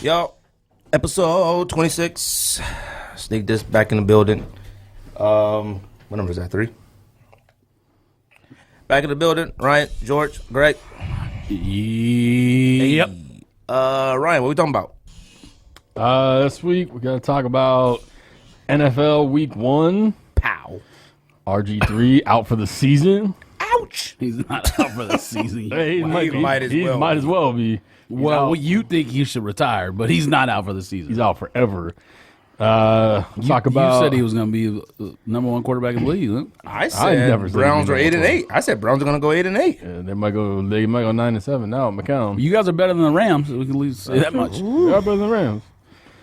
Yo, episode 26. Sneak this back in the building. What number is that? 3? Back in the building. Ryan, George, Greg. Yep. Ryan, what we talking about? This week we got to talk about NFL Week 1. Pow. RG3 out for the season. Ouch. He's not out for the season. Hey, he might as well be. Well, you think he should retire, but he's not out for the season. He's out forever. Talk about. You said he was going to be the number 1 quarterback in the league. Huh? I said Browns are 8-8. I said Browns are going to go 8-8. They might go 9-7 now at McCown. You guys are better than the Rams. So we can at least say that much. We are better than the Rams.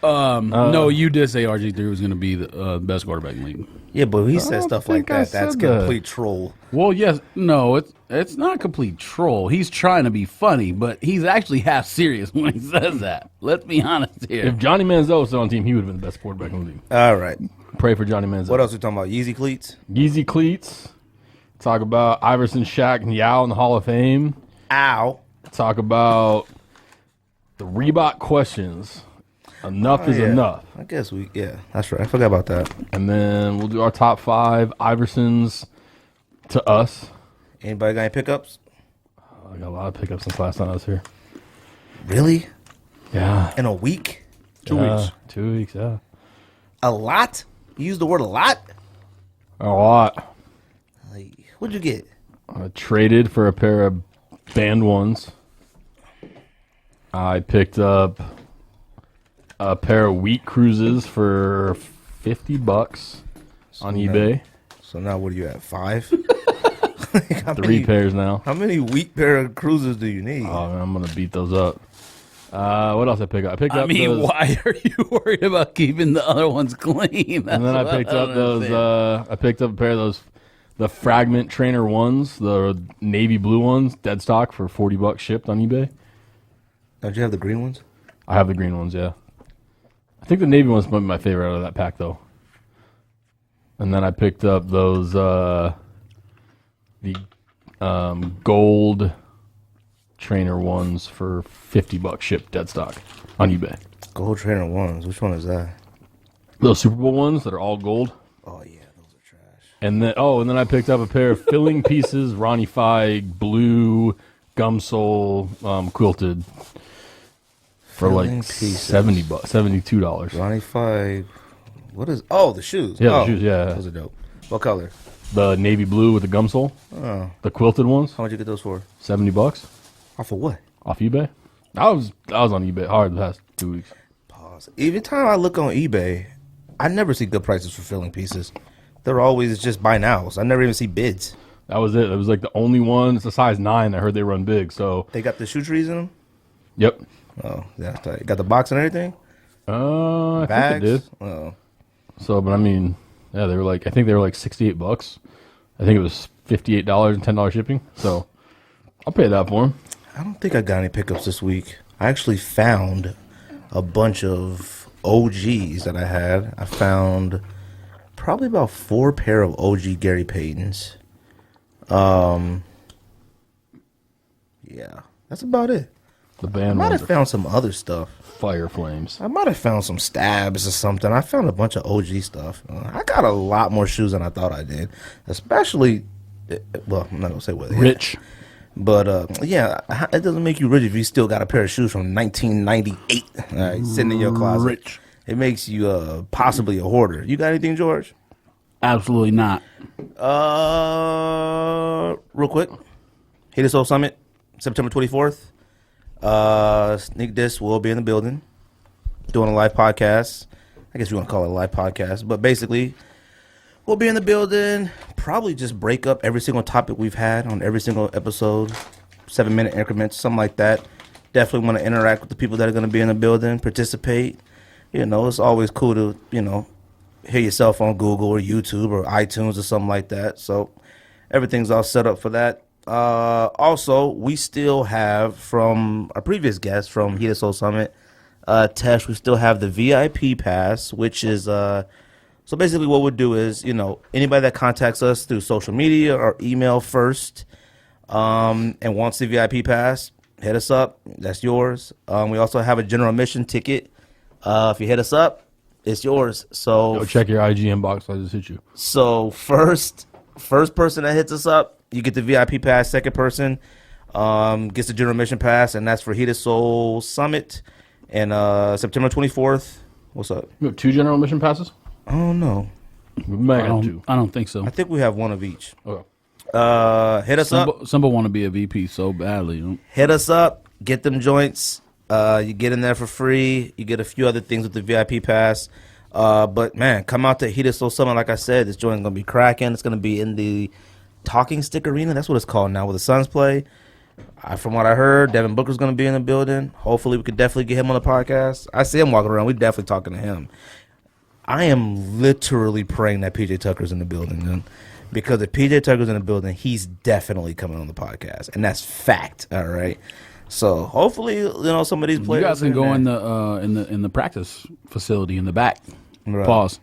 No, you did say RG3 was going to be the best quarterback in the league. Yeah, but he said stuff like that. That's complete that. Troll. Well, yes, no, it's not complete troll. He's trying to be funny, but he's actually half serious when he says that. Let's be honest here. If Johnny Manziel was still on the team, he would have been the best quarterback in the league. All right. Pray for Johnny Manziel. What else we talking about? Yeezy Cleats? Yeezy Cleats. Talk about Iverson, Shaq, and Yao in the Hall of Fame. Ow. Talk about the Reebok questions. Enough is enough. I guess that's right. I forgot about that. And then we'll do our top 5 Iversons to us. Anybody got any pickups? I got a lot of pickups since last time I was here. Really? Yeah. In a week? 2 weeks. 2 weeks, yeah. A lot? You use the word a lot? A lot. Like, what'd you get? I traded for a pair of band ones. I picked up a pair of wheat cruises for $50 on eBay. So now what are you at, 5? 3 pairs now. How many wheat pair of cruisers do you need? Oh, man, I'm going to beat those up. What else I picked up? I mean, those, why are you worried about keeping the other ones clean? And then I picked up those. I picked up a pair of those, the Fragment Trainer ones, the navy blue ones, dead stock for $40 shipped on eBay. Don't you have the green ones? I have the green ones, yeah. I think the navy one's might be my favorite out of that pack, though. And then I picked up those the gold trainer ones for $50 shipped dead stock on eBay. Gold trainer ones. Which one is that? Those Super Bowl ones that are all gold. Oh yeah, those are trash. And then I picked up a pair of filling pieces, Ronnie Feig blue gum sole quilted for Filling like pieces. $70, $72. Ronnie Feig. What is? Oh, the shoes. Yeah, oh, the shoes. Yeah, those are dope. What color? the navy blue with the gum sole, Oh, the quilted ones, how much you get those for? $70 Off of what? off eBay. I was on eBay hard the past 2 weeks. Pause. Every time I look on eBay, I never see good prices for filling pieces. They're always just buy nows. I never even see bids. That was it. It was like the only one. It's a size 9. I heard they run big. So They got the shoe trees in them. yep. Oh, that's tight. Got the box and everything. I Bags. think they did. Oh, So, but I mean, yeah, they were like, I think they were like $68. I think it was $58 and $10 shipping. So I'll pay that for them. I don't think I got any pickups this week. I actually found a bunch of OGs that I had. I found probably about 4 pair of OG Gary Paytons. Yeah, that's about it. The I band might ones have are found some other stuff. fire flames. I might have found some stabs or something. I found a bunch of OG stuff. I got a lot more shoes than I thought I did. Especially, well, I'm not going to say what. Rich. But, yeah, it doesn't make you rich if you still got a pair of shoes from 1998 all right, sitting in your closet. Rich. It makes you possibly a hoarder. You got anything, George? Absolutely not. Real quick. Hit Soul Summit, September 24th. Sneak This will be in the building doing a live podcast. I guess you want to call it a live podcast, but basically we'll be in the building, probably just break up every single topic we've had on every single episode, 7-minute increments, something like that. Definitely want to interact with the people that are going to be in the building, participate. You know, it's always cool to, hear yourself on Google or YouTube or iTunes or something like that. So everything's all set up for that. Also, we still have from our previous guest from Heat Soul Summit, Tesh, we still have the VIP pass, which is, so basically what we'll do is, anybody that contacts us through social media or email first, and wants the VIP pass, hit us up. That's yours. We also have a general admission ticket. If you hit us up, it's yours. So Go check your IG inbox. I just hit you. So first person that hits us up, you get the VIP pass. Second person gets the general admission pass, and that's for Heated Soul Summit and September 24th. What's up? You have 2 general admission passes? Oh no, We might have 2. I don't think so. I think we have one of each. Okay. Hit us up. Somebody want to be a VP so badly. You know? Hit us up. Get them joints. You get in there for free. You get a few other things with the VIP pass. But man, come out to Heated Soul Summit. Like I said, this joint is gonna be cracking. It's gonna be in the Talking Stick Arena. That's what it's called now, where the Suns play. From what I heard, Devin Booker's gonna be in the building. Hopefully, we could definitely get him on the podcast. I see him walking around. We definitely talking to him. I am literally praying that PJ Tucker's in the building, man. Because if PJ Tucker's in the building, he's definitely coming on the podcast, and that's fact. All right. So hopefully, some of these players. You guys can in go there. in the practice facility in the back. Right. Pause.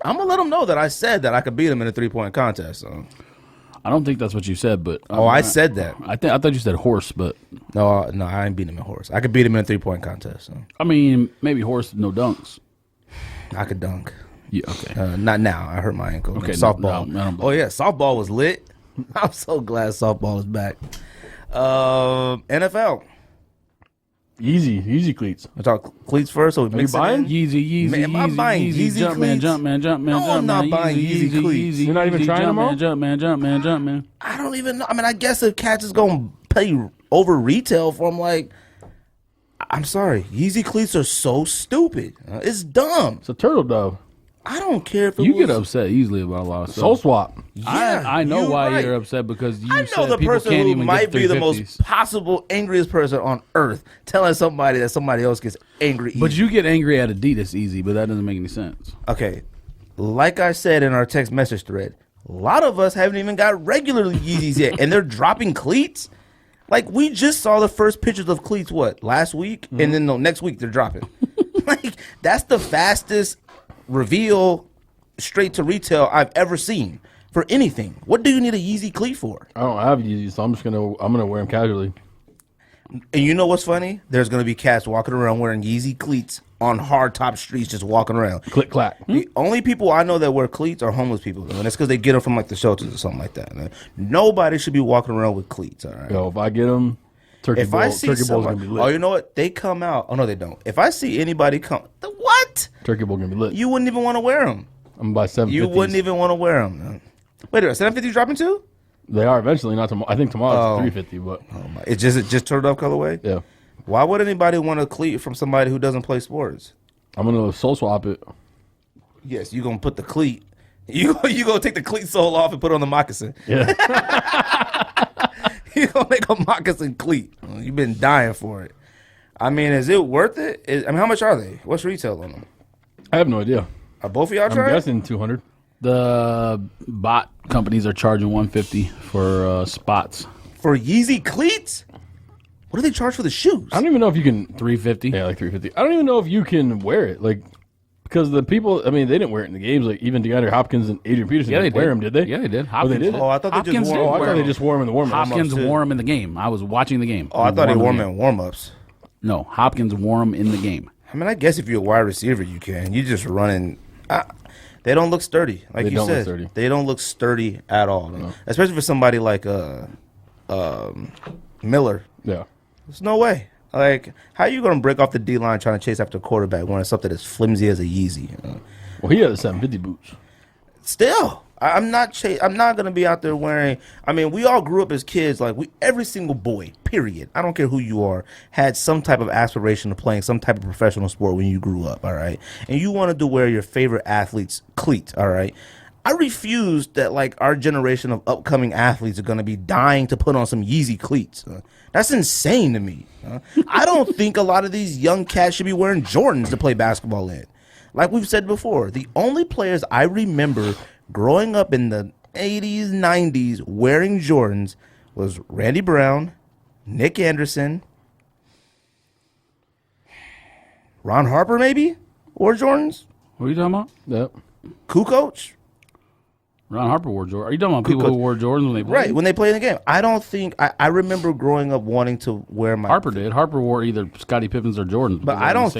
I'm gonna let them know that I said that I could beat him in a 3-point contest. So. I don't think that's what you said, but I said that. I thought you said horse, but No, I ain't beating him in horse. I could beat him in a 3-point contest. So. I mean maybe horse, no dunks. I could dunk. Yeah, okay. Not now. I hurt my ankle. Okay, Softball. no, Oh yeah, softball was lit. I'm so glad softball is back. NFL. Yeezy Cleats. I talk cleats first. So we mix you buying? it in. Yeezy, Man, am I buying Yeezy Jumpman, Cleats? Jumpman. No, I'm not buying Yeezy Cleats. You're not even trying them all? Jumpman. I don't even know. I mean, I guess if Catch is gonna pay over retail for them, like, I'm sorry, Yeezy Cleats are so stupid. It's dumb. It's a turtle dove. I don't care if it You was, get upset easily about a lot of stuff. Soul swap. Yeah, I know you're why right. you're upset because you I know said the people person can't who even might get be the 350s. most possible angriest person on earth telling somebody that somebody else gets angry. But easy. you get angry at Adidas easy, but that doesn't make any sense. Okay, like I said in our text message thread, a lot of us haven't even got regular Yeezys yet, and they're dropping cleats. Like, we just saw the first pictures of cleats, last week? Mm-hmm. And then next week they're dropping. Like, that's the fastest reveal straight to retail I've ever seen for anything. What do you need a Yeezy cleat for? I don't have Yeezy, so I'm gonna wear them casually. And you know what's funny? There's going to be cats walking around wearing Yeezy cleats on hard top streets, just walking around. Click clack. The only people I know that wear cleats are homeless people, and it's because they get them from like the shelters or something like that. Nobody should be walking around with cleats. All right. Yo, if I get them, turkey If I see bowl's gonna somebody, be lit. oh, you know what? They come out. Oh no, they don't. If I see anybody come, what? Turkey bowl gonna be lit. You wouldn't even want to wear them. I'm gonna buy 750s. You wouldn't even want to wear them. Wait a minute, 750 dropping too? They are eventually, not tomorrow. I think tomorrow Oh. it's 350, but Oh my! It just turned off colorway. yeah, Why would anybody want a cleat from somebody who doesn't play sports? I'm gonna soul swap it. Yes, you gonna put the cleat. You gonna take the cleat sole off and put it on the moccasin. Yeah, You gonna make a moccasin cleat. You've been dying for it. I mean, is it worth it? How much are they? What's retail on them? I have no idea. Are both of y'all I'm trying? guessing 200. The bot companies are charging $150 for spots. For Yeezy cleats? What do they charge for the shoes? I don't even know if you can. $350. Yeah, like 350. I don't even know if you can wear it, like, because the people. I mean, they didn't wear it in the games. Like even DeAndre Hopkins and Adrian Peterson Yeah, they didn't wear did. them, did they? Yeah, they did. Oh, they did. Oh, I thought they Hopkins just did wore Oh, I wear thought they them. just wore them in the warm-ups. Hopkins too. wore them in the game. I was watching the game. Oh, I thought he wore wore them in warm-ups. No, Hopkins wore them in the game. I mean, I guess if you're a wide receiver, you can. You just running. They don't look sturdy, like They you don't look said. sturdy. They don't look sturdy at all, especially for somebody like Miller. Yeah. There's no way. Like, how are you going to break off the D line trying to chase after a quarterback wearing something as flimsy as a Yeezy? Well, he had the 750 boots. Still, I'm not going to be out there wearing. I mean, we all grew up as kids. Like, every single boy, period. I don't care who you are, had some type of aspiration of playing some type of professional sport when you grew up. All right, and you wanted to wear your favorite athlete's cleats. All right. I refuse that, like, our generation of upcoming athletes are going to be dying to put on some Yeezy cleats. That's insane to me. I don't think a lot of these young cats should be wearing Jordans to play basketball in. Like we've said before, the only players I remember growing up in the 80s, 90s wearing Jordans was Randy Brown, Nick Anderson, Ron Harper maybe, or Jordans, What are you talking about? Yep. Kukoc. Ron Harper wore Jordan. Are you talking about people who wore Jordans when they played? Right, when they play in the game. I don't think I remember growing up wanting to wear my Harper did. Harper wore either Scottie Pippens or Jordans. But I don't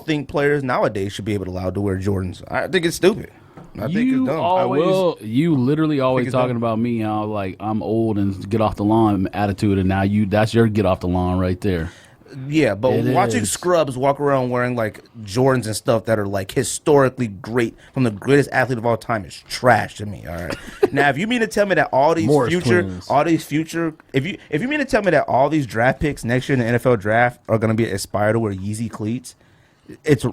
think players nowadays should be able to allowed to wear Jordans. I think it's stupid. I think it's dumb. You literally always talking about me how like I'm old and get off the lawn attitude, and now that's your get off the lawn right there. Yeah, but watching scrubs walk around wearing like Jordans and stuff that are like historically great from the greatest athlete of all time is trash to me. All right. Now, if you mean to tell me that all these if you mean to tell me that all these draft picks next year in the NFL draft are going to be aspire to wear Yeezy cleats,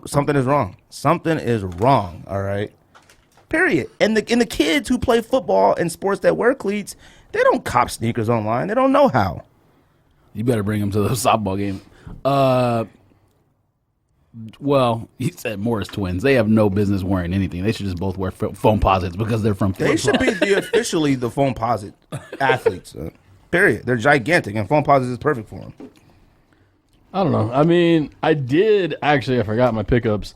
something is wrong. Something is wrong. All right. Period. And the kids who play football and sports that wear cleats, they don't cop sneakers online. They don't know how. You better bring them to the softball game. Well, he said Morris twins. They have no business wearing anything. They should just both wear foam posits because they're from Florida. They should be officially the foam posit athletes. Period. They're gigantic, and foam posits is perfect for them. I don't know. I mean, I forgot my pickups.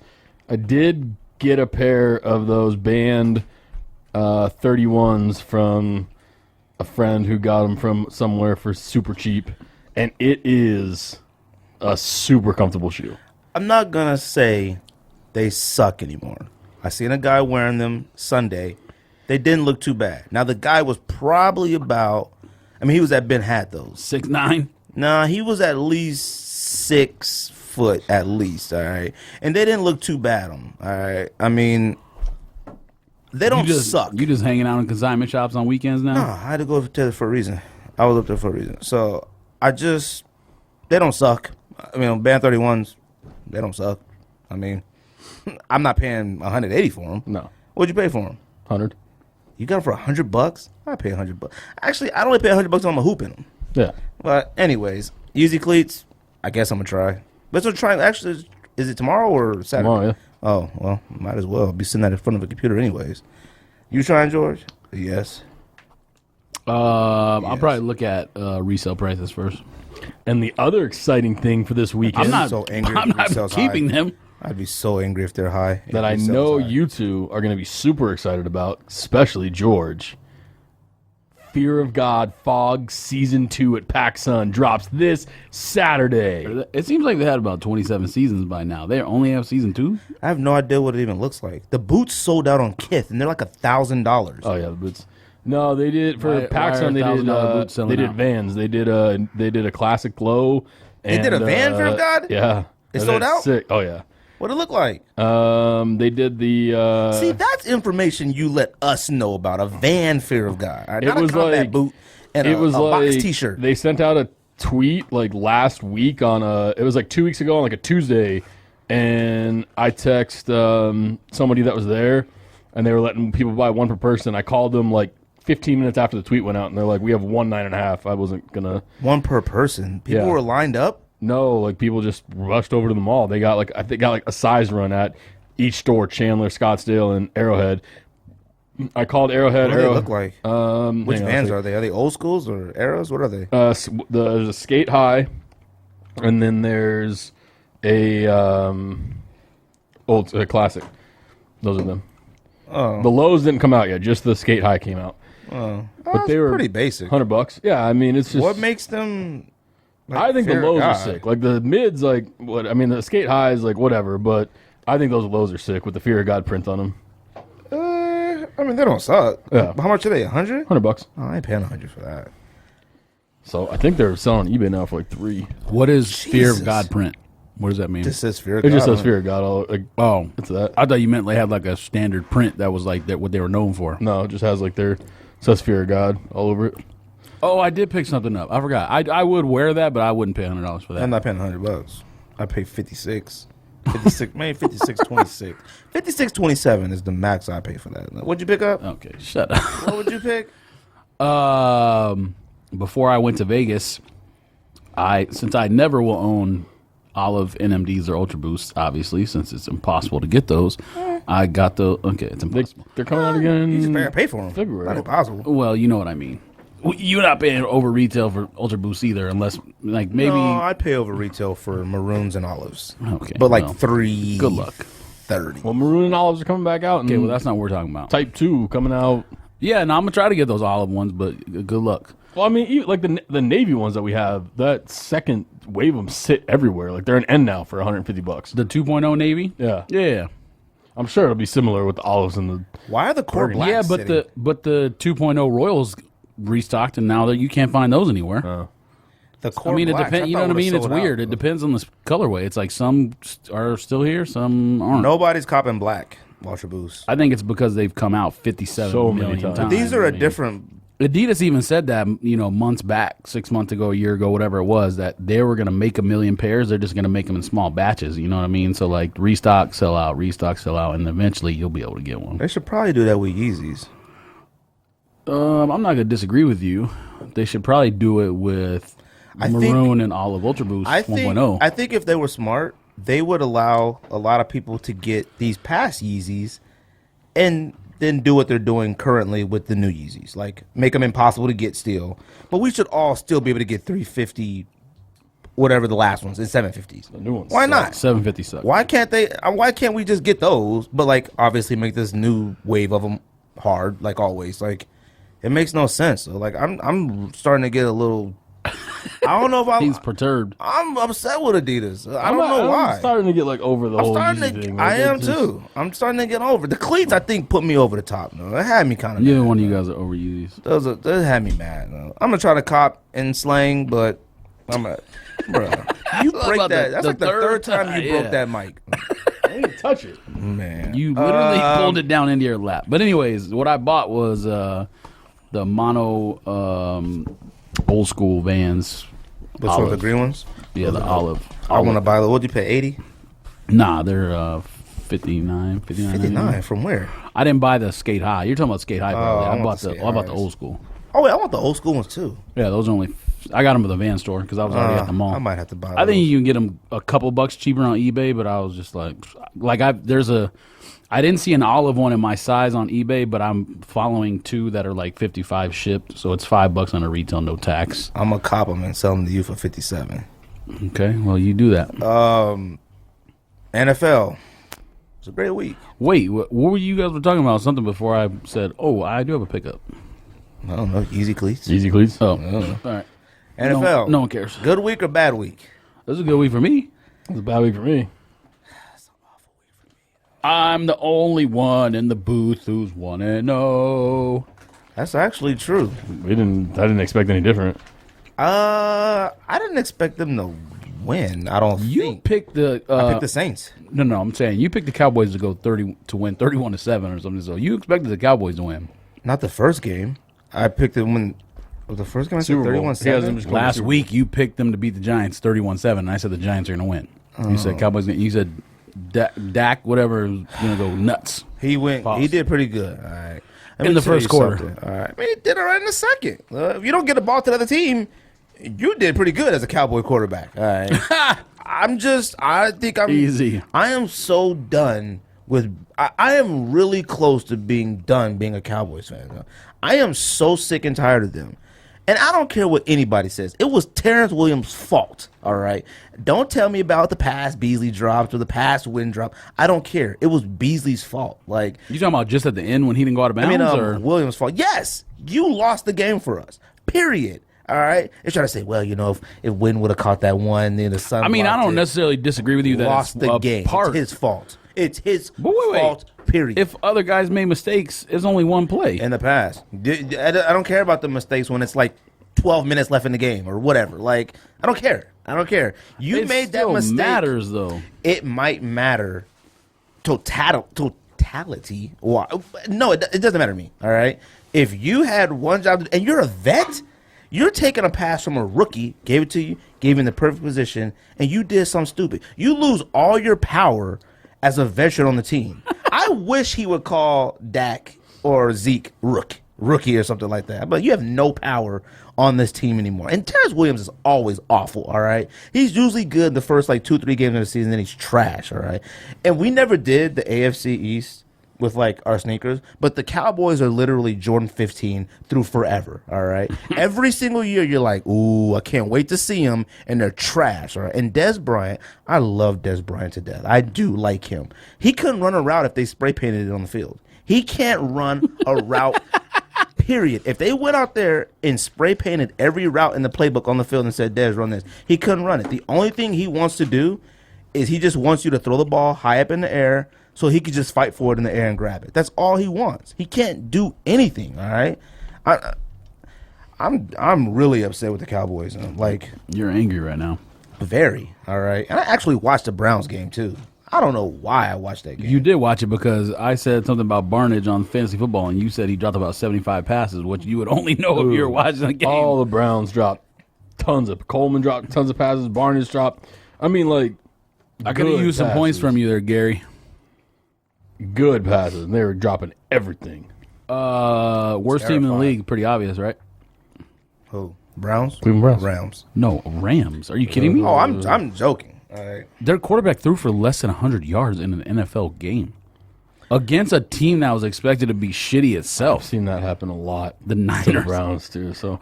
I did get a pair of those band 31s from a friend who got them from somewhere for super cheap. And it is a super comfortable shoe. I'm not going to say they suck anymore. I seen a guy wearing them Sunday. They didn't look too bad. Now, the guy was probably he was at Ben Hat those. 6'9"? Nah, he was at least 6 foot at least, all right? And they didn't look too bad on him, all right? I mean, they don't suck. You just hanging out in consignment shops on weekends now? No, I had to go there for a reason. I was up there for a reason. So, they don't suck. I mean, band 31s, they don't suck. I mean, I'm not paying $180 for them. No. What'd you pay for them? 100. You got them for $100? I pay $100. Actually, I only pay $100 on my hoop in them. Yeah. But anyways, Yeezy Cleats, I guess I'm gonna try. Let's try. Actually, is it tomorrow or Saturday? Tomorrow, yeah. Oh well, might as well be sitting at in front of a computer anyways. You trying, George? Yes. I'll probably look at resale prices first. And the other exciting thing for this weekend, I'm not keeping them. I'd be so angry if they're high. That I know you two are going to be super excited about, especially George. Fear of God Fog Season 2 at PacSun drops this Saturday. It seems like they had about 27 seasons by now. They only have Season 2? I have no idea what it even looks like. The boots sold out on Kith, and they're like $1,000. Oh, yeah, the boots. No, they did for PacSun. They did Vans. They did a classic glow. They did a van, Fear of God? Yeah. It sold out? Sick. Oh, yeah. What it look like? They did the. See, that's information you let us know about. A van, Fear of God. Right? Not was a combat like boot and a box T-shirt. They sent out a tweet like last week on it was like 2 weeks ago on like a Tuesday, and I text somebody that was there, and they were letting people buy one per person. I called them like 15 minutes after the tweet went out, and they're like, "We have 1.5." I wasn't gonna. One per person. People were lined up. No, like people just rushed over to the mall. They got like a size run at each store: Chandler, Scottsdale, and Arrowhead. I called Arrowhead. What do they look like? Which Vans are they? Are they old schools or Arrows? What are they? There's a Skate High, and then there's a classic. Those are them. Oh. The lows didn't come out yet. Just the Skate High came out. Oh, but they were pretty basic. $100. Yeah, I mean it's just what makes them. Like, I think the lows are sick. Like the mids, like what? I mean, the Skate High is like whatever, but I think those lows are sick with the Fear of God print on them. I mean, they don't suck. Yeah. How much are they? $100? $100. Oh, I ain't paying $100 for that. So I think they're selling on eBay now for like $3. What is Fear of God print? What does that mean? It just says Fear of God. It just says Fear of God. It's that. I thought you meant they had like a standard print that was like that what they were known for. No, it just has like says Fear of God all over it. Oh, I did pick something up. I forgot. I would wear that, but I wouldn't pay $100 for that. I'm not paying $100. I pay 56. 56, maybe 56.26. 56.27 is the max I pay for that. What'd you pick up? Okay, shut up. What would you pick? Before I went to Vegas, since I never will own Olive NMDs or Ultra Boosts, obviously, since it's impossible to get those. I got the it's impossible. They're coming out again. You just pay for them. February. Not impossible. Well, you know what I mean. You're not paying over retail for Ultra Boost either, unless like maybe. No, I'd pay over retail for maroons and olives. Okay, but like $3. Good luck. 30. Well, maroon and olives are coming back out. Okay, well that's not what we're talking about. Type 2 coming out. Yeah, and I'm gonna try to get those olive ones, but good luck. Well, I mean, like the Navy ones that we have, that second wave of them sit everywhere. Like they're an end now for $150. The 2.0 Navy. Yeah, Yeah. I'm sure it'll be similar with the olives and the. Why are the core blacks Yeah, but sitting? the 2.0 Royals restocked, and now that you can't find those anywhere. The core I mean, it blacks, depends. You know thought what I mean? would've It's sold weird. out. It depends on the colorway. It's like some are still here, some aren't. Nobody's copping black Ultra Boost. I think it's because they've come out 57 So many million times. times. These are I a mean, different. Adidas even said that, months back, 6 months ago, a year ago, whatever it was, that they were going to make 1 million pairs. They're just going to make them in small batches. You know what I mean? So, like, restock, sell out, and eventually you'll be able to get one. They should probably do that with Yeezys. I'm not going to disagree with you. They should probably do it with maroon and olive Ultra Boost 1.0. I think if they were smart, they would allow a lot of people to get these past Yeezys and then do what they're doing currently with the new Yeezys. Like, make them impossible to get still. But we should all still be able to get 350, whatever the last ones, and 750s. The new ones Why suck. not? 750 sucks. Why can't they? Why can't we just get those? But, like, obviously make this new wave of them hard, like always. Like, it makes no sense. So, like, I'm starting to get a little. I don't know if He's perturbed. I'm upset with Adidas. I don't know why. I'm starting to get like over the I'm whole starting Yeezy to. thing. I Like, am it's just- too. I'm starting to get over the cleats. I think put me over the top. No, it had me kind of. Neither one of you guys are over Yeezys. Those had me mad. No. I'm gonna try to cop in slang, but I'm a. Bro, you break about that. the- That's the like the third third time time, you yeah. broke that mic. I didn't touch it. Man, You literally pulled it down into your lap. But anyways, what I bought was the mono old school Vans. which one? The olive. green ones? Yeah, the olive. I want to buy the. What'd you pay? 80? Nah, they're 59. 59 from where? I didn't buy the skate high. You're talking about skate high. Probably. I I want bought the the skate I bought the highs. old school. Oh wait, I want the old school ones too. Yeah, those are only. I got them at the Van store because I was already at the mall. I might have to buy. I think those. you can get them a couple bucks cheaper on eBay, but I was just like I didn't see an olive one in my size on eBay, but I'm following two that are like 55 shipped, so it's $5 on a retail, no tax. I'm gonna cop them and sell them to you for 57. Okay, well you do that. NFL. It's a great week. Wait, what were you guys were talking about? Something before I said, oh, I do have a pickup. I don't know. Yeezy Cleats. Yeezy Cleats. Oh, all right. NFL. No one cares. Good week or bad week? This is a good week for me. It's a bad week for me. I'm the only one in the booth who's 1-0. That's actually true. I didn't expect any different. I didn't expect them to win. I don't You think. picked the I picked the Saints. no. I'm saying you picked the Cowboys to go 30 to win 31-7 or something. So you expected the Cowboys to win. Not the first game. I picked them when the first game. I said Super Bowl. 31-7. He hasn't just- Last week you picked them to beat the Giants 31-7, and I said the Giants are going to win. You said Cowboys. You said Dak whatever is going to go nuts. He went. Pause. He did pretty good. All right. Let In me the tell you first quarter. something. All right. I mean, he did all right in the second. If you don't get the ball to the other team, you did pretty good as a Cowboy quarterback. All right. I think I'm Easy. I am so done with. I am really close to being done being a Cowboys fan. I am so sick and tired of them. And I don't care what anybody says. It was Terrence Williams' fault, all right? Don't tell me about the pass Beasley dropped or the pass Wynn drop. I don't care. It was Beasley's fault. Like, You talking about just at the end when he didn't go out of bounds? or Williams' fault. Yes, you lost the game for us, period. All right? They're trying to say, well, if Wynn would have caught that one, then the Sun I mean, I blocked don't it. necessarily disagree with you that Lost it's the a game. part. It's his fault. It's his But wait. fault, period. If other guys made mistakes, it's only one play. In the past. I don't care about the mistakes when it's like 12 minutes left in the game or whatever. Like, I don't care. You It made that still mistake. matters though. It might matter. Totality. Why? No, it doesn't matter to me. All right. If you had one job and you're a vet, you're taking a pass from a rookie, gave it to you, gave him the perfect position, and you did something stupid. You lose all your power as a veteran on the team. I wish he would call Dak or Zeke rookie or something like that. But you have no power on this team anymore. And Terrence Williams is always awful, all right? He's usually good the first like 2-3 games of the season, then he's trash, all right? And we never did the AFC East with like our sneakers, but the Cowboys are literally Jordan 15 through forever, all right? Every single year you're like, ooh, I can't wait to see them, and they're trash, all right? And Dez Bryant, I love Dez Bryant to death. I do like him. He couldn't run a route if they spray painted it on the field. He can't run a route Period. If they went out there and spray painted every route in the playbook on the field and said, Dez, run this, he couldn't run it. The only thing he wants to do is he just wants you to throw the ball high up in the air so he could just fight for it in the air and grab it. That's all he wants. He can't do anything, all right? I'm really upset with the Cowboys. Like, You're angry right now. very, all right? And I actually watched the Browns game, too. I don't know why I watched that game. You did watch it because I said something about Barnage on fantasy football, and you said he dropped about 75 passes, which you would only know if you were watching the game. All the Browns dropped tons of. Coleman dropped tons of passes. Barnes dropped. I mean, like, I could have used some points from you there, Gary. Good passes. And they were dropping everything. Worst team in the league, pretty obvious, right? Who? Browns? Cleveland Browns. Rams. No, Rams. Are you kidding me? Oh, I'm joking. All right. Their quarterback threw for less than 100 yards in an NFL game against a team that was expected to be shitty I've itself. seen that happen a lot. The To the Niners. Browns, too. So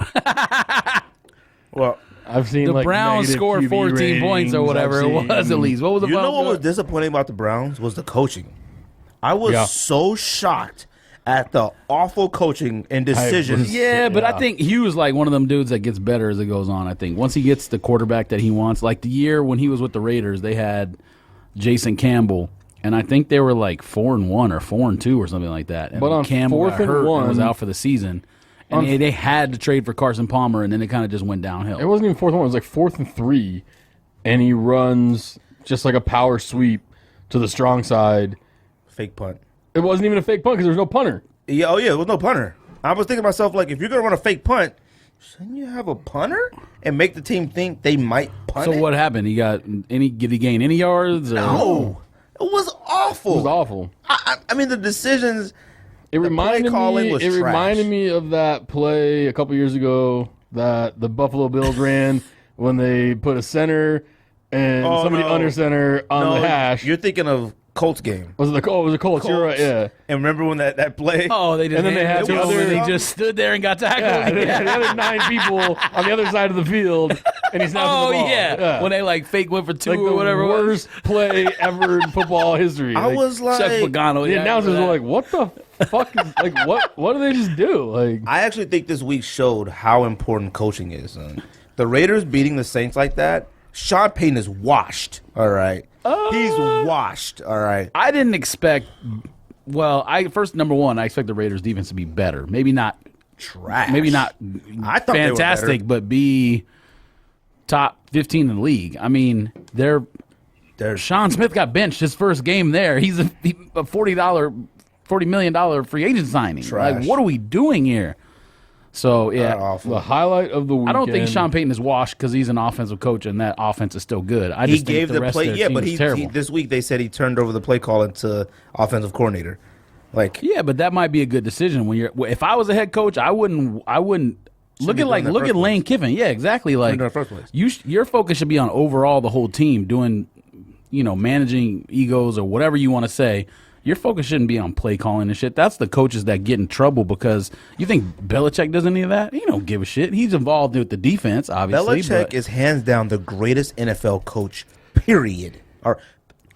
Well, I've seen The like Browns negative scored QB 14 points or ratings. whatever I've it was seen- at least. What was the you know final what was score? disappointing about the Browns was the coaching. I was Yeah. so shocked at the awful coaching and decisions. Yeah, but I Yeah. think he was like one of them dudes that gets better as it goes on. I think once he gets the quarterback that he wants, like the year when he was with the Raiders, they had Jason Campbell, and I think they were like 4-1 or 4-2 or something like that. And But on Campbell got 4th and hurt 1 and was out for the season, and on- they had to trade for Carson Palmer, and then it kind of just went downhill. It wasn't even 4th and 1. It was like 4th and 3, and he runs just like a power sweep to the strong side. Fake punt. It wasn't even a fake punt because there was no punter. Yeah, oh yeah, there was no punter. I was thinking to myself, like, if you're gonna run a fake punt, shouldn't you have a punter and make the team think they might punt? So it? what happened? Did he gain any yards? Or? No, it was awful. It was awful. I mean, the decisions. It reminded calling me. was It trash. reminded me of that play a couple years ago that the Buffalo Bills ran when they put a center and Oh, somebody no. under center on No, the hash. You're thinking of Colts game. Was it the? Oh, it was a Colts. You're right. Yeah. And remember when that play? Oh, they just And then they had handed it two to him and other- they just stood there and got tackled. Yeah, and then the other 9 people on the other side of the field, and he's snapping Oh the ball. yeah. When they like fake went for 2 like or the whatever. it was. worst play ever in football history. I was like, Chuck Pagano. the yeah, announcers were that. like, "What the fuck? Is, like, what do they just do?" Like, I actually think this week showed how important coaching is. The Raiders beating the Saints like that, Sean Payton is washed. All right. He's washed. All right. I didn't expect. Well, number one, I expect the Raiders defense to be better. Maybe not Trash. maybe not I thought they were fantastic, better. but be top 15 in the league. I mean, There's Sean Smith got benched his first game there. He's a $40 million free agent signing. Trash. Like, what are we doing here? So yeah, awful. the highlight of the weekend. I don't think Sean Payton is washed because he's an offensive coach and that offense is still good. I He just think gave the the rest play. of their Yeah, team but is terrible. he this week they said he turned over the play call into offensive coordinator. Like, Yeah, but that might be a good decision when you're. If I was a head coach, I wouldn't. Look be at doing that look first at Lane Kiffin. Yeah, exactly. Like in the first place. your focus should be on overall the whole team doing, managing egos or whatever you want to say. Your focus shouldn't be on play calling and shit. That's the coaches that get in trouble because you think Belichick does any of that? He don't give a shit. He's involved with the defense, obviously. Belichick but is hands down the greatest NFL coach. Period. Or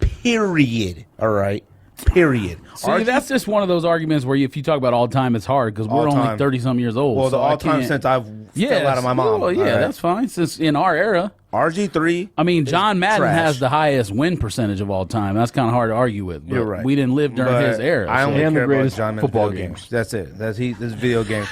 period. All right. Period. see, that's just one of those arguments where if you talk about all time, it's hard because we're only All-time. 30-some years old. Well, the so I all-time can't- since I've yeah, fell out of my mom. Well, yeah, all right? that's fine. Since in our era. RG3. I mean, John Madden trash. has the highest win percentage of all time. That's kind of hard to argue with. But You're right. We didn't live during But his era. I so- only And the care about greatest John Madden's football video games. games. That's it. This video game.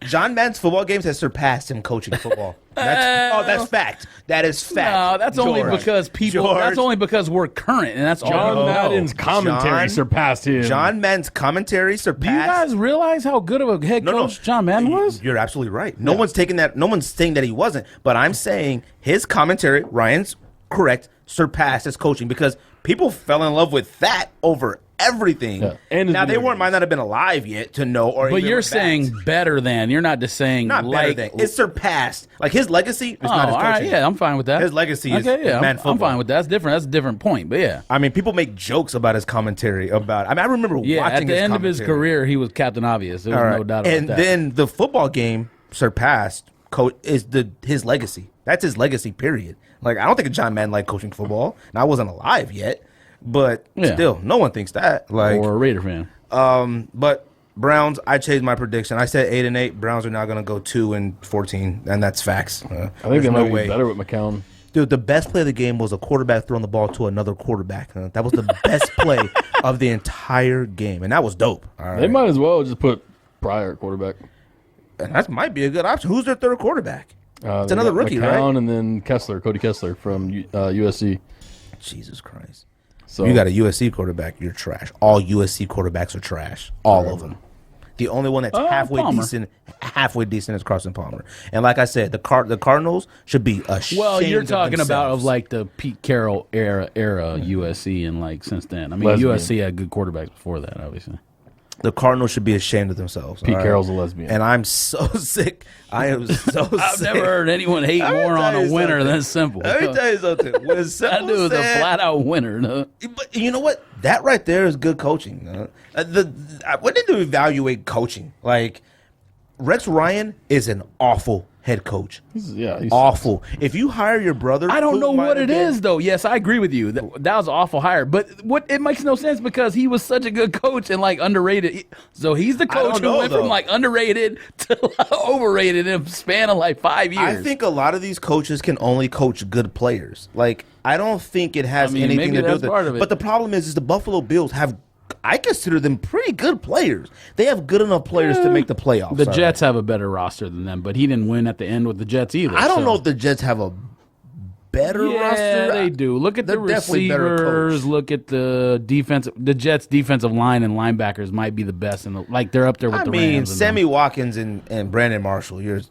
John Madden's football games has surpassed him coaching football. That's fact. That is fact. No, that's only George. because people. George. That's only because we're current, and that's all. John people know. Madden's commentary John- surpassed him. John Madden's commentary Do you surpassed. guys realize how good of a head coach John Madden was? You're absolutely right. No one's taking that. No one's saying that he wasn't. But I'm saying his commentary, Ryan's correct, surpassed his coaching because people fell in love with that over everything. Yeah, and his now they video might not have been alive yet to know. Or But even you're look back. saying better than. You're not just saying not better like. than. It's surpassed. Like his legacy is Oh, not his all coaching. right, yeah, I'm fine with that. His legacy is okay, yeah, man I'm football. fine with that. That's different. That's a different point. But yeah, I mean, people make jokes about his commentary. I remember yeah. watching At the his end of his commentary. career, he was Captain Obvious. There was All right. no doubt about and that. then the football game surpassed his legacy. That's his legacy. Period. Like I don't think John Madden liked coaching football, and I wasn't alive yet. But Yeah. still, no one thinks that. Like, or a Raider fan. but Browns. I changed my prediction. I said 8-8. Browns are now going to go 2-14, and that's facts. I think they might be better with McCown. Dude, the best play of the game was a quarterback throwing the ball to another quarterback. That was the best play of the entire game, and that was dope. All right. They might as well just put Pryor at quarterback. And that might be a good option. Who's their third quarterback? It's another rookie, McCown, right? And then Cody Kessler from USC. Jesus Christ. So you got a USC quarterback, you're trash. All USC quarterbacks are trash. All of them. The only one that's halfway decent is Carson Palmer. And like I said, the Cardinals should be ashamed. Well, you're talking of about like the Pete Carroll era USC, and like since then. I mean, USC had good quarterbacks before that, obviously. The Cardinals should be ashamed of themselves. Pete Carroll's a lesbian. And I'm so sick. I am so sick. I've never heard anyone hate more on a winner than Simple. Let me tell you something. When That dude was a flat-out winner. No? But you know what? That right there is good coaching. When did you evaluate coaching? Like, Rex Ryan is an awful head coach. He's awful. If you hire your brother, I don't know what it is, though. Yes, I agree with you. That was an awful hire. But it makes no sense because he was such a good coach and like underrated. So he's the coach who went from like underrated to overrated in a span of like 5 years. I think a lot of these coaches can only coach good players. Like, I don't think it has anything to do with it. But the problem is the Buffalo Bills have, I consider them pretty good players. They have good enough players to make the playoffs. The Jets have a better roster than them, but he didn't win at the end with the Jets either. I don't know if the Jets have a better roster. Yeah, they do. Look at the receivers. Look at the defense. The Jets' defensive line and linebackers might be the best. They're up there with the Rams. Sammy Watkins and Brandon Marshall.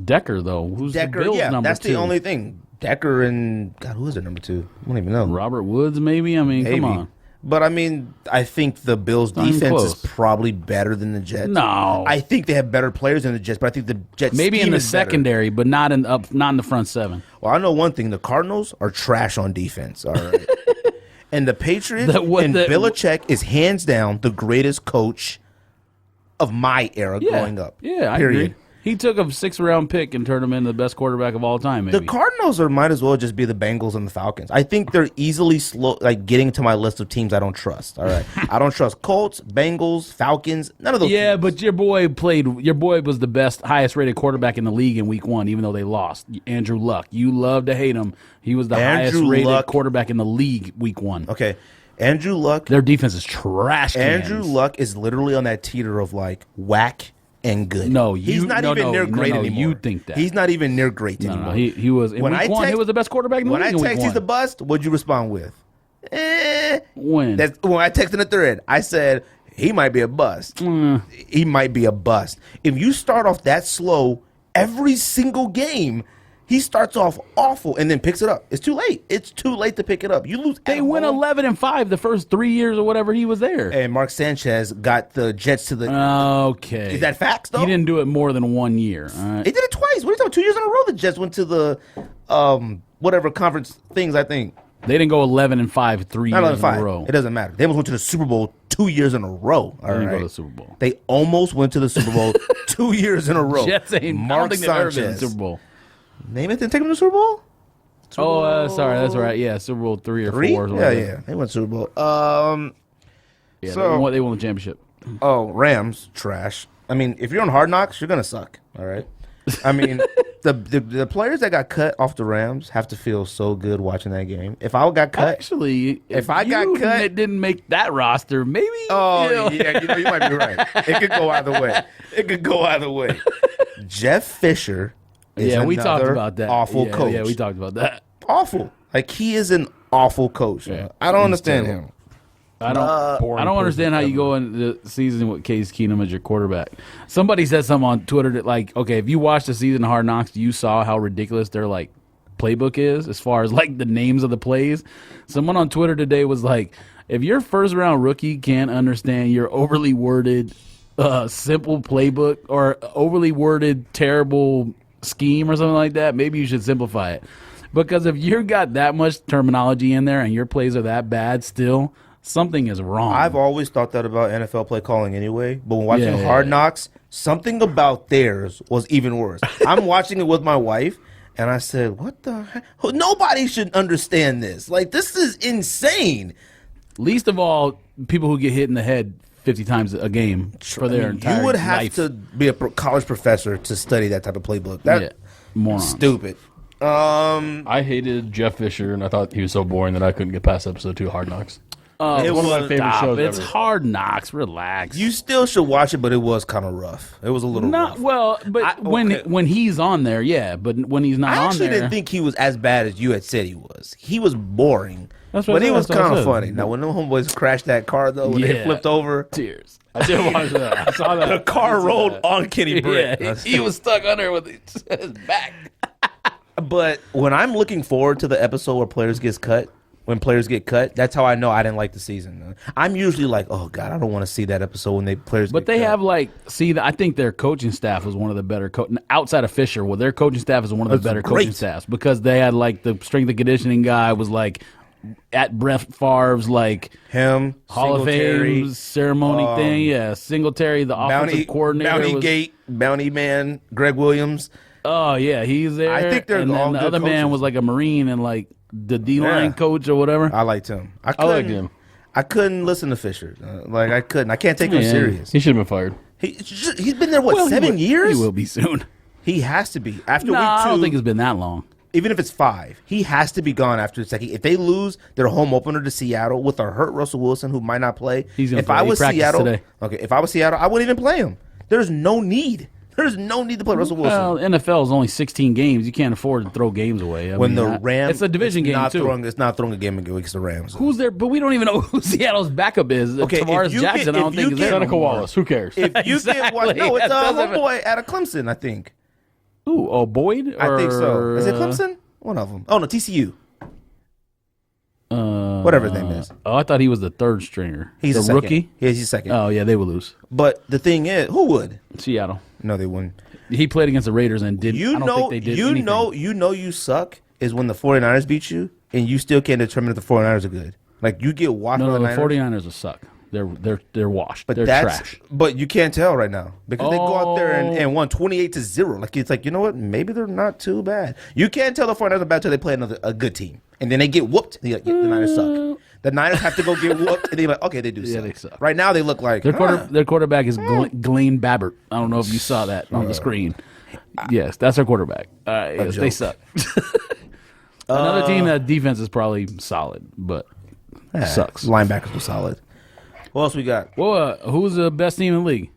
Decker, though. Who's Decker? the Bills' Yeah, number that's two? The only thing. Decker and God, who is their number two? I don't even know. Robert Woods, maybe. I mean, come on. But, I mean, I think the Bills' defense is probably better than the Jets. No. I think they have better players than the Jets, but I think the Jets maybe in the secondary, better. but not in the front seven. Well, I know one thing. The Cardinals are trash on defense, all right? And the Patriots Belichick is hands down the greatest coach of my era growing up. Yeah, I period. agree. He took a 6th-round pick and turned him into the best quarterback of all time. Maybe. The Cardinals might as well just be the Bengals and the Falcons. I think they're easily getting to my list of teams I don't trust. All right, I don't trust Colts, Bengals, Falcons. None of those. Yeah, teams. but your boy was the best, highest-rated quarterback in the league in Week 1, even though they lost. Andrew Luck. You love to hate him. He was the highest-rated quarterback in the league Week 1. Okay, Andrew Luck. Their defense is trash. Andrew Luck is literally on that teeter of like whack and good. No, he's not even near great anymore. You think that he's not even near great anymore. No, he was in Week 1. He was the best quarterback in the league. When I text he's a bust, what'd you respond with? When I texted in the thread, I said he might be a bust. He might be a bust. If you start off that slow every single game, he starts off awful and then picks it up. It's too late. It's too late to pick it up. You lose. They went 11-5 the first 3 years or whatever he was there. And Mark Sanchez got the Jets to the. Okay. Is that facts though? He didn't do it more than 1 year. Right. He did it twice. What are you talking about? 2 years in a row, the Jets went to the whatever conference things. I think they didn't go 11-5 3 years in a row. It doesn't matter. They almost went to the Super Bowl 2 years in a row. They didn't go to the Super Bowl. They almost went to the Super Bowl 2 years in a row. Jets ain't. I don't think they've ever been to the Super Bowl. Name it, didn't take them to the Super Bowl? Sorry, that's right. Yeah, Super Bowl 3 or 4. Yeah. They went Super Bowl. They won the championship. Oh, Rams, trash. I mean, if you're on Hard Knocks, you're gonna suck. All right. I mean, the players that got cut off the Rams have to feel so good watching that game. If I got cut, actually, if I got cut, it didn't make that roster. Maybe. Oh, yeah, you might be right. It could go either way. Jeff Fisher. We talked about that. Awful coach. Yeah, we talked about that. Awful. Like, he is an awful coach. Yeah, I don't understand him. I don't understand how you go into the season with Case Keenum as your quarterback. Somebody said something on Twitter that, like, okay, if you watched the season of Hard Knocks, you saw how ridiculous their, like, playbook is as far as, like, the names of the plays. Someone on Twitter today was like, if your first-round rookie can't understand your overly worded simple playbook or overly worded terrible scheme or something like that, maybe you should simplify it. Because if you got that much terminology in there and your plays are that bad still, something is wrong. I've always thought that about NFL play calling anyway, but when watching Hard Knocks, something about theirs was even worse. I'm watching it with my wife, and I said, what the heck? Nobody should understand this. Like, this is insane. Least of all, people who get hit in the head 50 times a game for their entire You would have life. to be a college professor to study that type of playbook. That's morons. stupid. I hated Jeff Fisher, and I thought he was so boring that I couldn't get past episode 2 of Hard Knocks. It One of my was- favorite shows It's ever. Hard Knocks. Relax. You still should watch it, but it was kind of rough. It was a little Not rough. well, but when he's on there, yeah. But when he's not I on actually there, didn't think he was as bad as you had said he was. He was boring, That's what but I he said, was that's what I kind of said. funny. Now, when the homeboys crashed that car, though, when they Yeah. flipped over, tears. I did watch that. I saw that. the car rolled on Kenny Britt. Yeah, he was stuck under with his back. But when I'm looking forward to the episode where players get cut, that's how I know I didn't like the season. I'm usually like, oh god, I don't want to see that episode when players. But get they cut. have I think their coaching staff was one of the better outside of Fisher. Well, their coaching staff is one of the That's better great. coaching staffs because they had like the strength and conditioning guy was like at Brett Favre's like him Hall of Singletary, Fame ceremony thing. Yeah, Singletary, the offensive coordinator. Bounty Man, Greg Williams. Oh yeah, he's there. I think they're and all then the good other man coaches. was like a Marine and like the D-line Yeah. coach or whatever. I liked him. I liked him. I couldn't listen to Fisher. I couldn't. I can't take him Yeah. serious. He should have been fired. He's been there Well, 7 years. He will be soon. He has to be after No, week 2. I don't think it's been that long. Even if it's 5, he has to be gone after the second. If they lose their home opener to Seattle with a hurt Russell Wilson who might not play, He's gonna if play. I He was practiced Seattle, today. if I was Seattle, I wouldn't even play him. There's no need. There's no need to play Russell Wilson. Well, NFL is only 16 games. You can't afford to throw games away. I when mean, the Rams, it's a division game too. It's not throwing a game against the Rams. Who's there? But we don't even know who Seattle's backup is. Okay, Tavares if you Jackson, get- I don't if think you is get- there. Seneca no more. Wallace. Who cares? If you Exactly. get no, it's That a doesn't- homeboy out of Clemson, I think. Ooh, oh Boyd? I think so. Or, Is it Clemson? One of them. Oh no, TCU. Uh, Whatever his name is. Oh, I thought he was the third stringer. He's the a second. rookie. He's a second. Oh yeah, they will lose. But the thing is, who would? Seattle. No, they wouldn't. He played against the Raiders and did. I don't think they did anything. You suck is when the 49ers beat you and you still can't determine if the 49ers are good. Like you get washed No, by the the Niners. 49ers will suck. They're washed. But they're that's trash. But you can't tell right now because they go out there Oh. and won 28-0. Like it's like, you know what? Maybe they're not too bad. You can't tell the 49ers are bad until they play a good team. And then they get whooped. And you're like, yeah, the Niners suck. The Niners have to go get whooped and they're like, okay, they do suck. they suck. Right now they look like Their quarterback is Glenn Babbert. I don't know if you saw that on the screen. Yes, that's their quarterback. Yes, they joke. suck. Another team that defense is probably solid, but sucks. Linebackers were solid. What else we got? Well, who's the best team in the league?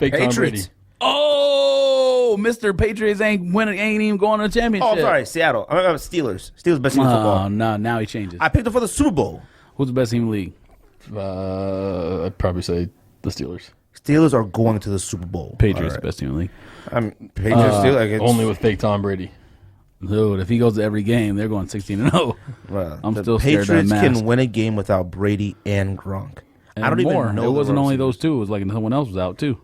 Fake Tom Brady. Patriots. Oh, Mr. Patriots ain't even going to the championship. Oh, I'm sorry, Seattle. I'm Steelers. Steelers best team in football. Oh, no, now he changes. I picked them for the Super Bowl. Who's the best team in the league? I'd probably say the Steelers. Steelers are going to the Super Bowl. Patriots All the best team in the league. right. Patriots still like Only with fake Tom Brady. Dude, if he goes to every game, they're going 16-0. well, I'm the still scared of that Patriots mask. can win a game without Brady and Gronk. And I don't more. even know. It the wasn't only receivers. those two. It was like someone else was out too.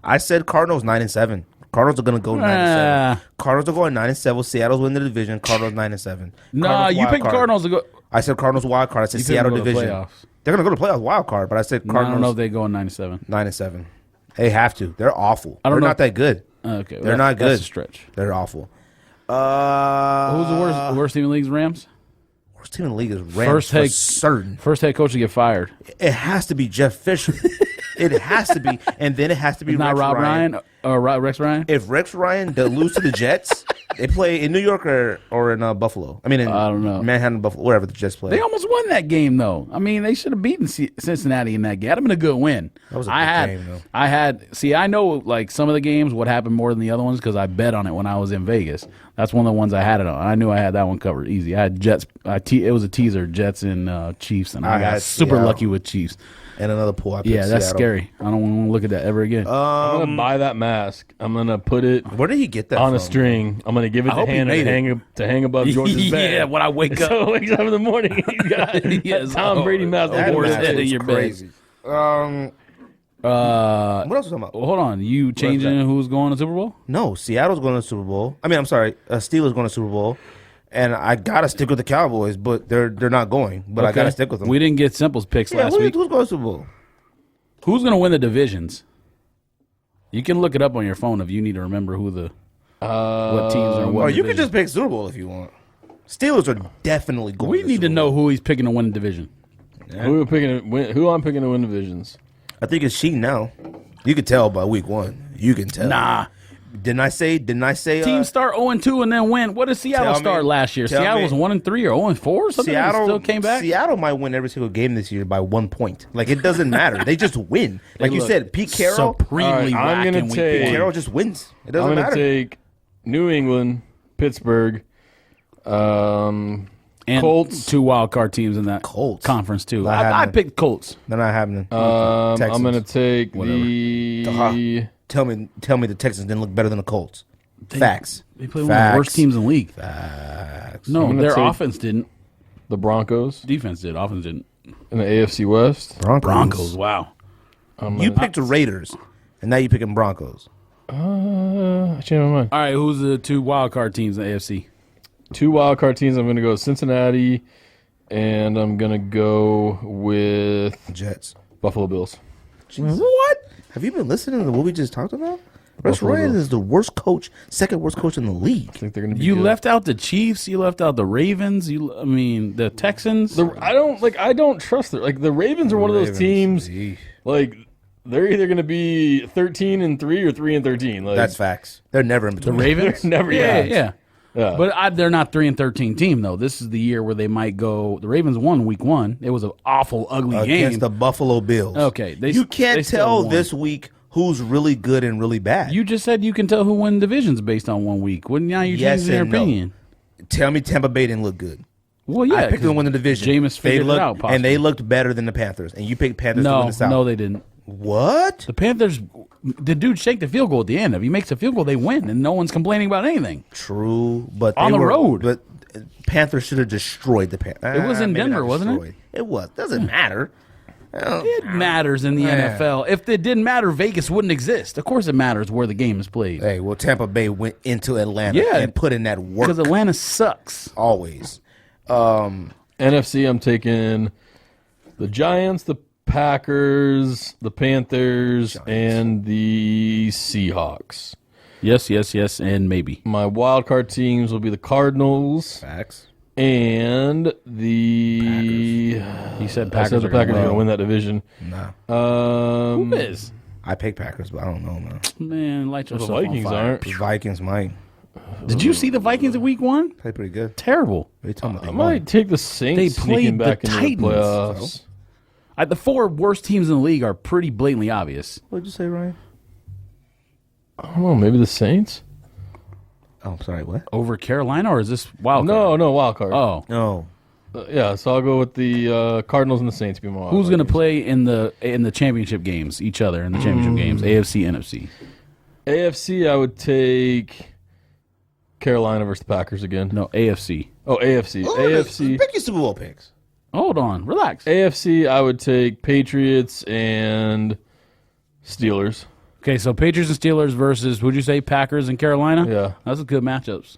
I said Cardinals 9-7. Cardinals are going to go 9-7. Ah. Cardinals are going 9-7. Seattle's winning the division. Cardinals 9-7. Nah, Cardinals you wild picked card. Cardinals to go. I said Cardinals wild card. I said You Seattle couldn't go to division. playoffs. They're going to go to playoffs wild card, but I said I don't know if Cardinals they go in 97. 9-7. They have to. They're awful. I don't They're know. not that good. Okay, They're not good. That's a stretch. They're awful. Who's the worst team in the league's Rams? Worst team in the league is Rams First for head- certain. First head coach to get fired. It has to be Jeff Fisher. It has to be, and then it has to be Not Rex Rob Ryan or Rex Ryan. If Rex Ryan does lose to the Jets, they play in New York or in Buffalo. I mean, in I don't know. Manhattan, Buffalo, wherever the Jets play. They almost won that game though. I mean, they should have beaten Cincinnati in that game. That'd have been a good win. That was a good game, though. I know like some of the games what happened more than the other ones because I bet on it when I was in Vegas. That's one of the ones I had it on. I knew I had that one covered easy. I had Jets. It was a teaser, Jets and Chiefs, and I got had super Seattle. lucky with Chiefs. And another pool. I picked Yeah, that's Seattle. scary. I don't want to look at that ever again. I'm gonna buy that mask. I'm gonna put it Where did he get that on from? a string. I'm gonna give it I to hope he Hannah made to hang above George's bed. Yeah, when I wake up. So wakes up in the morning, he's got Yes, Tom Brady mask that over his mask head. in was your bed. crazy. What else was I talking about? Hold on, you changing who's going to Super Bowl? No, Seattle's going to the Super Bowl. I mean, I'm sorry, Steelers going to Super Bowl. And I gotta stick with the Cowboys, but they're not going. But I gotta stick with them. We didn't get Simple's picks yeah, last week. who's going to Super Bowl? Who's going to win the divisions? You can look it up on your phone if you need to remember who the what teams are. Or you can just pick Super Bowl if you want. Steelers are definitely going. We to need to Super know Bowl. who he's picking to win the division. Who I'm picking to win divisions? I think it's Sheik now. You could tell by week 1. You can tell. Nah. Didn't I say? Teams start 0-2 and then win. What did Seattle start last year? Seattle was 1-3 or 0-4 or something. Seattle still came back. Seattle might win every single game this year by 1 point. Like, it doesn't matter. They just win. Like you said, Pete Carroll. Supremely I'm gonna take- Pete Carroll just wins. It doesn't I'm matter. gonna take New England, Pittsburgh, And Colts. 2 wild card teams in that Colts. conference too. Not I happening. picked Colts. They're not happening. I'm Texans. gonna take the. Tell me the Texans didn't look better than the Colts. Facts. They played one of the worst teams in the league. Facts. No, I'm gonna their take- offense didn't. The Broncos Defense did. Offense didn't. in the AFC West. Broncos. Wow. You picked the Raiders, and now you picking Broncos. I changed my mind. All right, who's the 2 wild card teams in the AFC? 2 wild card teams. I'm gonna go Cincinnati, and I'm gonna go with Jets. Buffalo Bills. What? Have you been listening to what we just talked about? Russ Buffalo Ryan Bills. is the worst coach, second worst coach in the league. I think they're gonna be. You good. left out the Chiefs. You left out the Ravens. The Texans. I don't trust them. Like the Ravens are one of those teams. Like they're either going to be 13-3 or 3-13. Like That's facts. They're never in between. Ravens. They're never yeah, gonna- yeah. Yeah. But they're not 3-13 team though. This is the year where they might go. The Ravens won week 1. It was an awful, ugly Against game. the Buffalo Bills. Okay, you they can't still tell won. this week who's really good and really bad. You just said you can tell who win divisions based on 1 week. Wouldn't now you Yes change their and no. opinion? Tell me Tampa Bay didn't look good. Well, yeah, I picked them to win the division. Jameis They figured it looked, out. Possibly. and they looked better than the Panthers. And you picked Panthers to win no, the South. no, they didn't. What? The Panthers, the dude shake the field goal at the end. If he makes a field goal, they win, and no one's complaining about anything. True, but On they the were, road. But Panthers should have destroyed the Panthers. It was in Denver, wasn't it? It was. Doesn't matter. It matters in the NFL. If it didn't matter, Vegas wouldn't exist. Of course, it matters where the game is played. Hey, well, Tampa Bay went into Atlanta Yeah. and put in that work. Because Atlanta sucks. Always. NFC, I'm taking the Giants, the Packers, the Panthers, and the Seahawks. Yes, and maybe. My wild card teams will be the Cardinals Facts. and the. He said I Packers. said the are Packers are gonna going to win that division. Nah. win. Who is? I picked Packers, but I don't know, man. Man, light The yourself on Vikings fire. aren't. The Vikings might Did you see the Vikings in week 1? play pretty good. Terrible. What are you talking about? I They might won. take the Saints They played sneaking the back into the Titans. playoffs. The 4 worst teams in the league are pretty blatantly obvious. What'd you say, Ryan? I don't know. Maybe the Saints? Oh, sorry, what? Over Carolina, or is this wild No, card? no, wild card. Oh. No. Yeah, so I'll go with the Cardinals and the Saints. Be my wild Who's card going to teams. play in the championship games, each other in the championship games? AFC, NFC. AFC, I would take Carolina versus the Packers again. No, AFC. Oh, AFC. AFC. Pick your Super Bowl picks. Hold on. Relax. AFC, I would take Patriots and Steelers. Okay, so Patriots and Steelers versus, would you say Packers and Carolina? Yeah. Those are good matchups.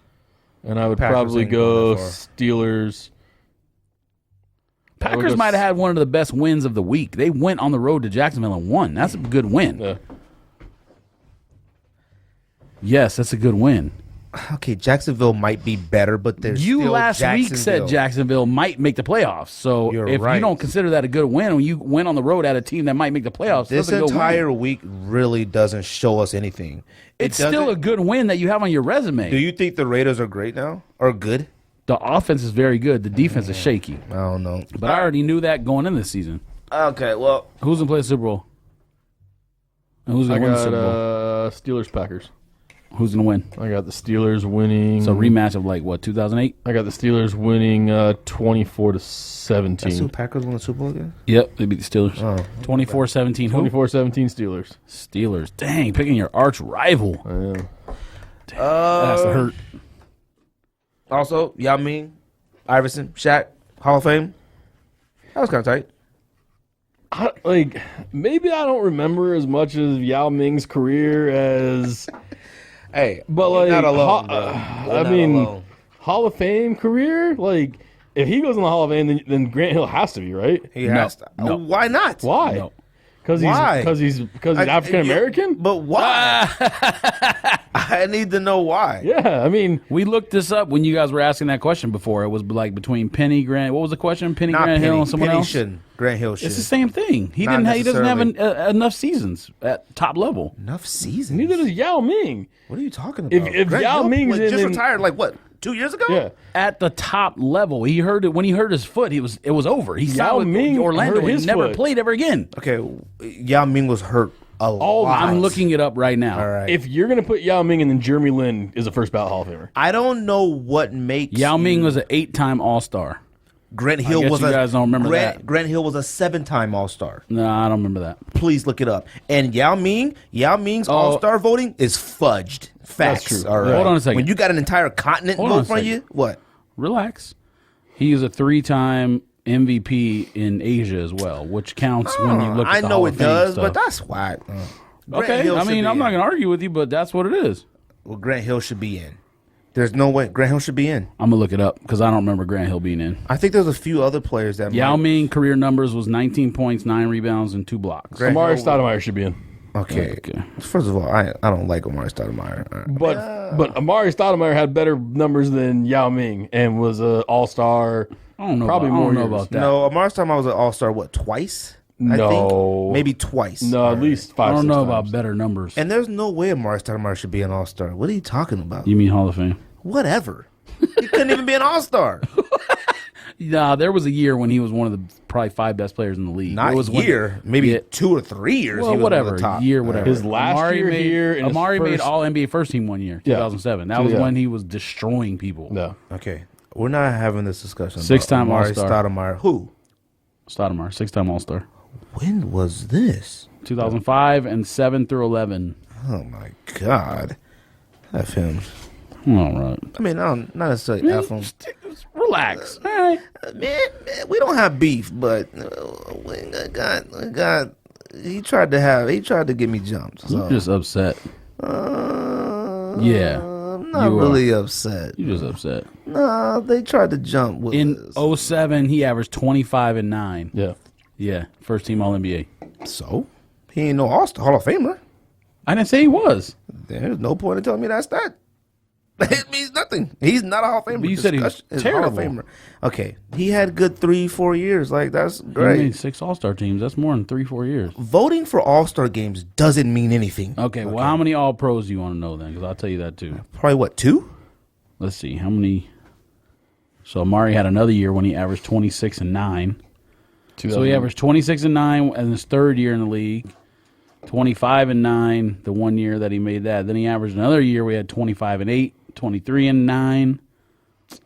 And I would Packers probably ain't going go that far. Steelers. I would Packers go might have had one of the best wins of the week. They went on the road to Jacksonville and won. That's a good win. Yeah. Yes, that's a good win. Okay, Jacksonville might be better, but there's You still last week said Jacksonville might make the playoffs. So You're if right. you don't consider that a good win, when you went on the road at a team that might make the playoffs, This that's a good entire win. week really doesn't show us anything. It's still a good win that you have on your resume. Do you think the Raiders are great now? Or good? The offense is very good. The defense is shaky. I don't know. But I already knew that going in this season. Okay, well, Who's going to play the Super Bowl? And who's I going to win the got Super Bowl? Steelers Packers. Who's going to win? I got the Steelers winning. So rematch of like what, 2008? I got the Steelers winning 24 to that's who 17. Packers won the Super Bowl again? Yep, they beat the Steelers. Oh. 24-17. Who? 24-17 Steelers. Steelers. Dang, picking your arch rival. I am. That's a hurt. Also, Ming, Iverson, Shaq, Hall of Fame. That was kind of tight. Maybe I don't remember as much of Yao Ming's career as, Hey, but you're like, not alone, bro. I mean, Hall of Fame career. Like, if he goes in the Hall of Fame, then Grant Hill has to be right. he has to. no. Why not? Why? No. Why? Because he's African American. But why? I need to know why. Yeah, I mean, We looked this up when you guys were asking that question before. It was like between Penny Grant. What was the question? Penny Not Grant Penny. Hill and someone Penny else. shouldn't. Grant Hill should. It's the same thing. He Not doesn't have necessarily. enough seasons at top level. Enough seasons. neither does Yao Ming. What are you talking about? If Grant Yao Hill Ming's just in- retired like what? 2 years ago? Yeah, At the top level, he heard it when he hurt his foot. It was over. He Yao signed with Ming Orlando hurt and his never foot. played ever again. Okay, Yao Ming was hurt a lot. I'm looking it up right now. All right. if you're gonna put Yao Ming and then Jeremy Lin is a first ballot Hall of Famer. I don't know what makes Yao Ming was an 8-time All-Star. Grant Hill guess was you guys don't remember that. Grant Hill was a 7-time All-Star. No, I don't remember that. Please look it up. And Yao Ming's All-Star voting is fudged. Facts. true. All right. Hold on a second. When you got an entire continent Hold on a vote for you, second. what? Relax. He is a 3-time MVP in Asia as well, which counts when you look at I the know Hall it of Fame does, stuff. but that's why. Grant Okay, Hill I should mean, be I'm not in. going to argue with you, but that's what it is. Well, Grant Hill should be in. There's no way Grant Hill should be in. I'm going to look it up because I don't remember Grant Hill being in. I think there's a few other players that Yao might. Ming career numbers was 19 points, 9 rebounds, and 2 blocks. Grant Amari Hill- Stoudemire should be in. Okay. Okay. First of all, I don't like Amari Stoudemire. All right. But Amari Stoudemire had better numbers than Yao Ming and was an All-Star. I don't know. Probably I more don't know years. about that. No, Amari Stoudemire was an All-Star, what, twice? I No. think? Maybe twice. No, at least 5. I don't 6 know times. about better numbers. And there's no way Amari Stoudemire should be an All-Star. What are you talking about? You mean Hall of Fame? Whatever. He couldn't even be an All-Star. Nah, there was a year when he was one of the probably 5 best players in the league. Not It was when- year. Maybe Yeah. 2 or 3 years. Well, he was whatever. One of the top. Year, whatever. His last year here and his Amari made first- All NBA first team one year, Yeah. 2007. That was Yeah. when he was destroying people. No. Okay. We're not having this discussion. 6-time Amari All-Star. Stoudemire. Who? Stoudemire, 6-time All Star, When was this? 2005 and 7 through 11. Oh, my God. F him. All right, I mean, not necessarily F him. relax. All right, Man, we don't have beef, but we got. He tried to get me jumped. So. you're just upset. Yeah, I'm not you are. really upset. You're just upset. No, they tried to jump with In us. 07, he averaged 25 and 9. Yeah. Yeah, first team All NBA. So he ain't no All-Star, Hall of Famer. I didn't say he was. There's no point in telling me that's that. It means nothing. He's not a Hall of Famer. But you said he was Discussion is Hall of terrible. Famer. Okay, he had good 3-4 years. Like that's He great. made 6 All Star teams. That's more than 3-4 years. Voting for All-Star games doesn't mean anything. Okay, well, how many All Pros do you want to know then? Because I'll tell you that too. Probably what, 2? Let's see how many. So Amari had another year when he averaged 26 and 9. So he averaged 26 and 9 in his third year in the league, 25 and 9 the one year that he made that. Then he averaged another year where he had 25 and 8, 23 and 9.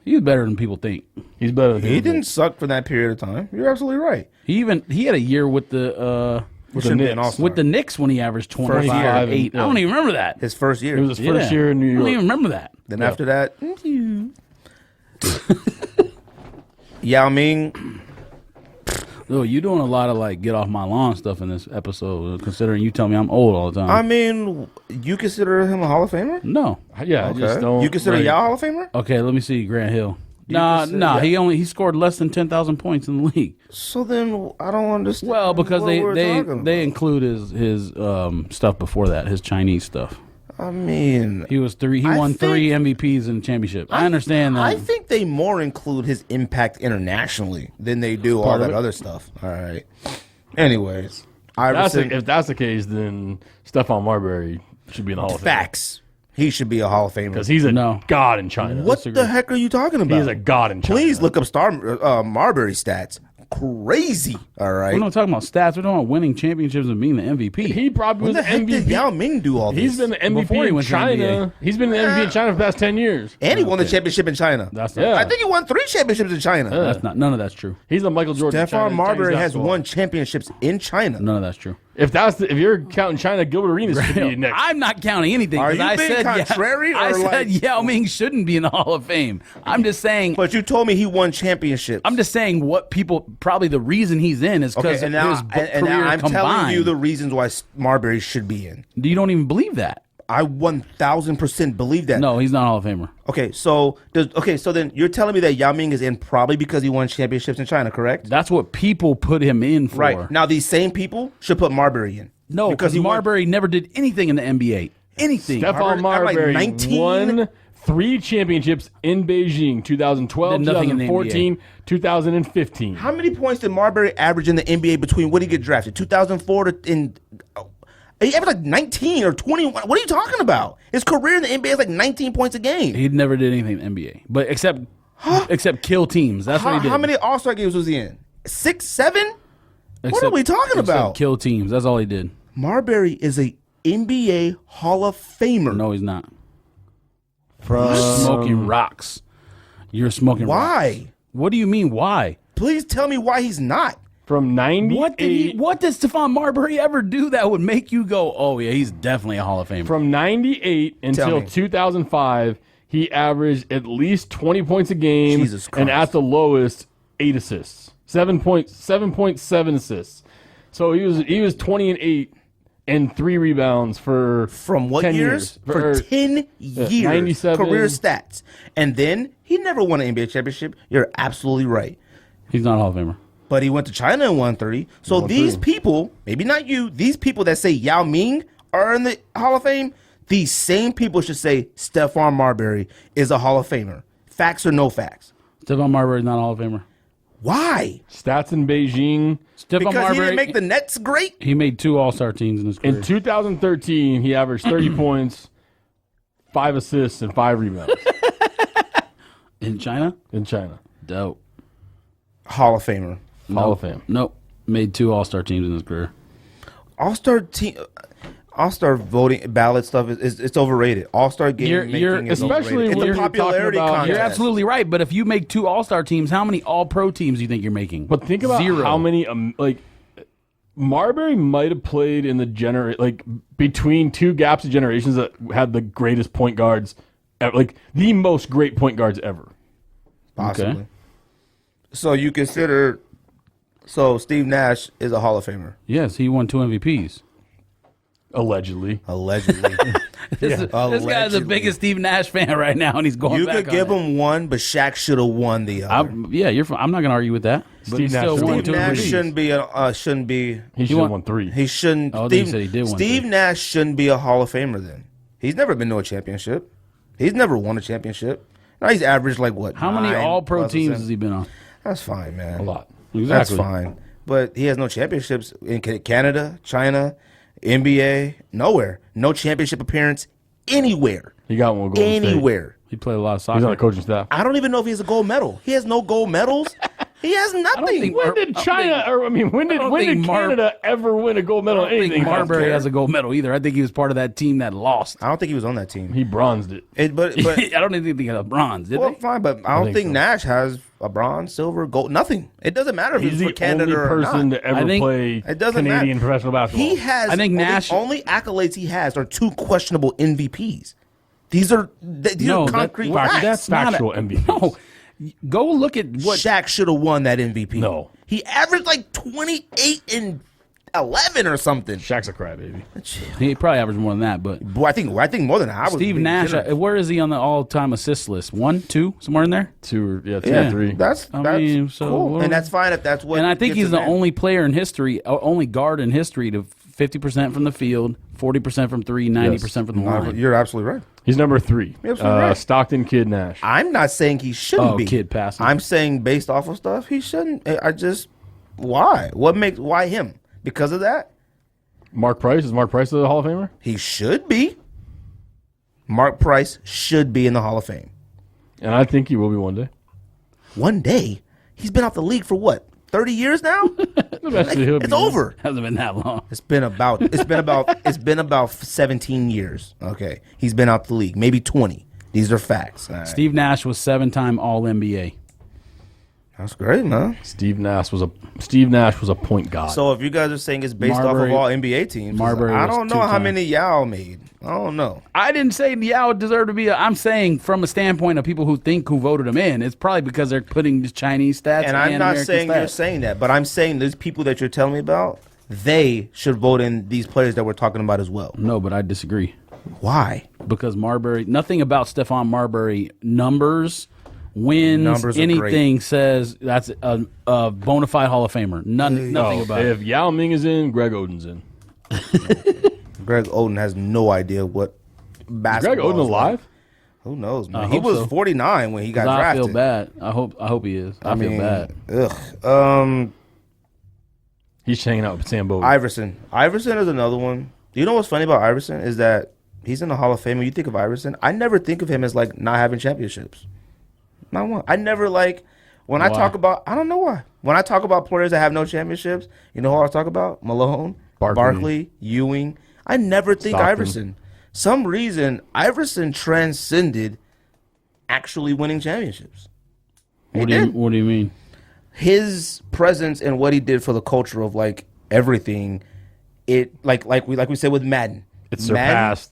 He was better than people think. He's better than He people. didn't suck for that period of time. You're absolutely right. He had a year with the Shouldn't be an Knicks. All-Star. with the Knicks when he averaged 25 year. and 8. I don't even remember that. His first year. It was his first year in New I don't York. even remember that. Then after that, Yao Ming. Oh, you doing a lot of like get off my lawn stuff in this episode, considering you tell me I'm old all the time. I mean, you consider him a Hall of Famer? No. Yeah, I just don't. You consider like- Yao Hall of Famer? Okay, let me see Grant Hill. Nah, consider- he scored less than 10,000 points in the league. So then I don't understand. Well, because what they we're they talking they about. include his stuff before that, his Chinese stuff. I mean, He won 3 MVPs in the championship. I understand that. I think they more include his impact internationally than they do all Part of that it. other stuff. All right. Anyways, That's Iverson. if that's the case, then Stephon Marbury should be in the Hall of Fame Facts. He should be a Hall of Famer. because he's a No. god in China. What disagree. the heck are you talking about? He is a god in China. Please look up Marbury stats. Crazy. All right. We're not talking about stats. We're talking about winning championships and being the MVP. He probably When was the the heck did MVP. Yao Ming do all this? He's been the MVP Before he in went to the China. NBA. He's been the MVP in China for the past 10 years. and he won the championship in China. That's Yeah. I think he won 3 championships in China. that's not none of that's true. He's the Michael Jordan. of Stephon China- Marbury Chinese has basketball. won championships in China. None of that's true. If you're counting China, Gilbert Arenas should be next. I'm not counting anything. Are 'cause you I being said contrary I or said like- Yao Ming shouldn't be in the Hall of Fame. I'm just saying. But you told me he won championships. I'm just saying what people probably the reason he's in is because okay, and of now, his and now career I'm combined. telling you the reasons why Marbury should be in. You don't even believe that. I 1000% believe that. No, he's not Hall of Famer. Okay, so then you're telling me that Yao Ming is in probably because he won championships in China, correct? That's what people put him in for. Right. Now these same people should put Marbury in. No, because Marbury never did anything in the NBA. Anything. Stephon Marbury won 3 championships in Beijing, 2012, 2014, 2015. How many points did Marbury average in the NBA between when he get drafted? 2004 to he averaged like 19 or 21. What are you talking about? His career in the NBA is like 19 points a game. He never did anything in the NBA, but except kill teams. That's what he did. How many All-Star games was he in? 6, 7? What are we talking about? Kill teams. That's all he did. Marbury is a NBA Hall of Famer. No, he's not. From Smoking rocks. You're smoking rocks. Why? What do you mean, why? Please tell me why he's not. From 98. What did Stephon Marbury ever do that would make you go, oh, yeah, he's definitely a Hall of Famer? From 98 until 2005, he averaged at least 20 points a game. Jesus Christ. And at the lowest, 8 assists. 7.7 assists. So he was 20 and 8 and 3 rebounds for From what 10 years? For 10 years. 97. Career stats. And then he never won an NBA championship. You're absolutely right. He's not a Hall of Famer. But he went to China and won 3. So these people, maybe not you, these people that say Yao Ming are in the Hall of Fame, these same people should say Stephon Marbury is a Hall of Famer. Facts or no facts? Stephon Marbury is not a Hall of Famer. Why? Stats in Beijing. Because he didn't make the Nets great? He made 2 All-Star teams in his career. In 2013, he averaged 30 points, 5 assists, and 5 rebounds. In China? In China. Dope. Hall of Famer. Hall of Fame. Nope. Made 2 All-Star teams in his career. All-Star voting ballot stuff is it's overrated. All-Star game making is especially overrated. when It's a you're popularity talking about- contest. You're absolutely right, but if you make 2 All-Star teams, how many All-Pro teams do you think you're making? But think about 0. how many Marbury might have played in the between 2 gaps of generations that had the greatest point guards, the most great point guards ever. Possibly. Okay. So you consider Steve Nash is a Hall of Famer. Yes, he won 2 MVPs. Allegedly. This guy's the biggest Steve Nash fan right now, and he's going You back could give on it. him one, but Shaq should have won the other. I'm not going to argue with that. But Steve he Nash still should've won won 2 Steve Nash MVPs. shouldn't be. He should have won 3. He shouldn't. Oh, you said he did win Steve 3. Nash shouldn't be a Hall of Famer. Then he's never been to a championship. He's never won a championship. Now he's averaged like what? How many 9 All-Pro plus teams assists? has he been on? That's fine, man. A lot. Exactly. That's fine. But he has no championships in Canada, China, NBA, nowhere. No championship appearance anywhere. He got one with Golden State. Anywhere. He played a lot of He's on soccer. the coaching staff. I don't even know if he has a gold medal. He has no gold medals. He has nothing. think- When did Canada ever win a gold medal? I don't think Anything? Marbury has a gold medal either. I think he was part of that team that lost. I don't think he was on that team. He bronzed it. But I don't even think he got a bronze, did well, they? fine. But I don't think think so. Nash has a bronze, silver, gold, nothing. It doesn't matter if He's he's for the Canada only or person not. to ever I think play It doesn't Canadian matter. professional basketball. He has. I think Nash- only accolades he has are 2 questionable MVPs. These are concrete facts. That's not Factual MVPs. No, go look at what. Shaq should have won that MVP. No. He averaged like 28 and 11 or something. Shaq's a crybaby. He probably averaged more than that, but Boy, I think more than that. I was Steve being Nash, generous. where is he on the all-time assist list? 1, 2, somewhere in there? 2 or Yeah, 3. That's I mean, so cool, what- and that's fine if that's what. And I think gets he's his the name. only player in history, only guard in history to 50% from the field, 40% from 3, 90% from the line. You're absolutely right. He's number 3. You're absolutely right. Stockton Kid Nash. I'm not saying he shouldn't Oh, be. kid passing. I'm saying based off of stuff, he shouldn't. Why? Why him? Because of that? Mark Price. Is Mark Price the Hall of Famer? He should be. Mark Price should be in the Hall of Fame. And I think he will be one day. One day. He's been out the league for what? 30 years now? Eventually he'll be It's over. Hasn't been that long. It's been about 17 years. Okay. He's been out the league. Maybe 20. These are facts. All right. Steve Nash was 7-time All-NBA. That's great, man. Steve Nash was a point god. So if you guys are saying it's based Marbury- off of all NBA teams, Marbury I was don't know how 2-time. many Yao made. I don't know. I didn't say Yao deserved to be. I'm saying from a standpoint of people who voted him in, it's probably because they're putting the Chinese stats And I'm not American saying stats. you're saying that, but I'm saying these people that you're telling me about, they should vote in these players that we're talking about as well. No, but I disagree. Why? Because Marbury, nothing about Stephon Marbury numbers, wins, Numbers are anything says that's a bona fide Hall of Famer. Nothing about If it. Yao Ming is in, Greg Oden's in. Greg Oden has no idea what Is basketball Greg Oden is like. alive? Who knows, I man? He hope was so. 49 when he got I drafted. feel bad. I hope he is. I feel bad. Ugh. He's hanging out with Sam Bowie. Iverson. Iverson is another one. You know what's funny about Iverson is that he's in the Hall of Fame. When you think of Iverson, I never think of him as like not having championships. Not one. I never like when I Why? talk about. I don't know why. When I talk about players that have no championships, you know who I talk about? Malone, Barkley, Ewing. I never think Stockton. Iverson. Some reason Iverson transcended actually winning championships. What do you mean? His presence and what he did for the culture of like everything, it like we said with Madden. It surpassed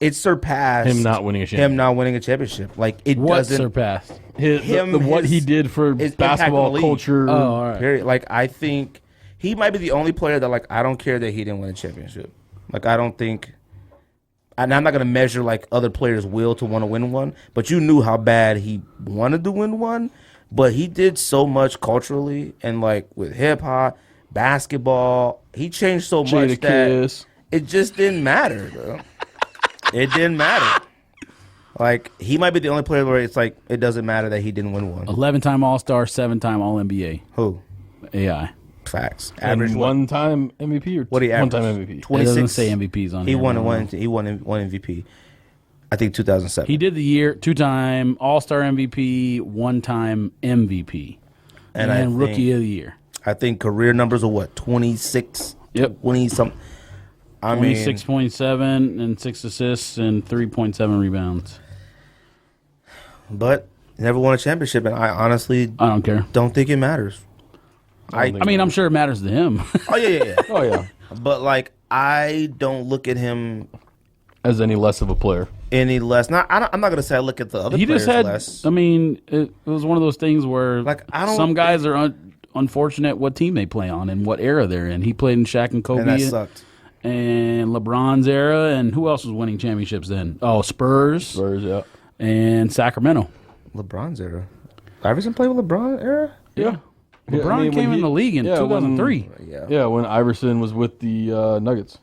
him not winning a championship. Him not winning a championship. Like it What doesn't surpassed? What he did for his impact basketball on the league. culture. Oh, all right. period. Like I think he might be the only player that like I don't care that he didn't win a championship. Like I don't think. And I'm not gonna measure like other players' will to want to win one, but you knew how bad he wanted to win one. But he did so much culturally and like with hip hop, basketball. He changed so much that Kiss. it just didn't matter, bro. It didn't matter. Like he might be the only player where it's like it doesn't matter that he didn't win one. 11-time All-Star, 7-time All-NBA. Who? AI. Facts. And Average what? one-time MVP or What he averaged? one-time MVP? It 26. doesn't say MVPs on He here. won no. one. He won one MVP. I think 2007. He did the year 2-time All-Star MVP, 1-time MVP, And and I Rookie think- of the Year. I think career numbers are what 26. Yep. 20 something. I mean, 26.7 and 6 assists and 3.7 rebounds. but never won a championship, and I honestly I don't care. don't think it matters. I I mean, I'm sure it matters to him. Oh yeah. Oh yeah, But like, I don't look at him as any less of a player. any less. I'm not gonna say I look at the other he players just had. less. I mean, it was one of those things where Like, I don't some guys are unfortunate what team they play on and what era they're in. He played in Shaq and Kobe and that sucked. and LeBron's era, and who else was winning championships then? Oh, Spurs Spurs, yeah. and Sacramento. LeBron's era. Iverson played with LeBron era. Yeah. LeBron came in the league in 2003. Yeah, when Iverson was with the Nuggets.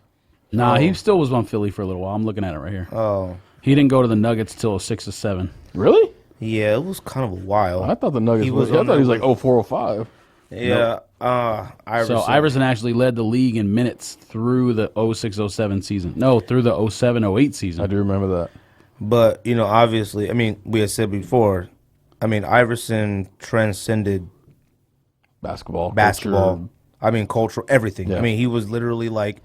Nah, he still was on Philly for a little while. I'm looking at it right here. Oh He didn't go to the Nuggets till 6 or 7. Really? yeah, it was kind of a while. I thought the Nuggets He was. was I on thought he was there like 04, 05. Yeah. Iverson. So Iverson actually led the league in minutes through the 06-07 season. No, through the 07-08 season. I do remember that. But you know, obviously, I mean, we had said before. I mean, Iverson transcended Basketball. basketball. I mean, culture, everything. Yeah. I mean, he was literally like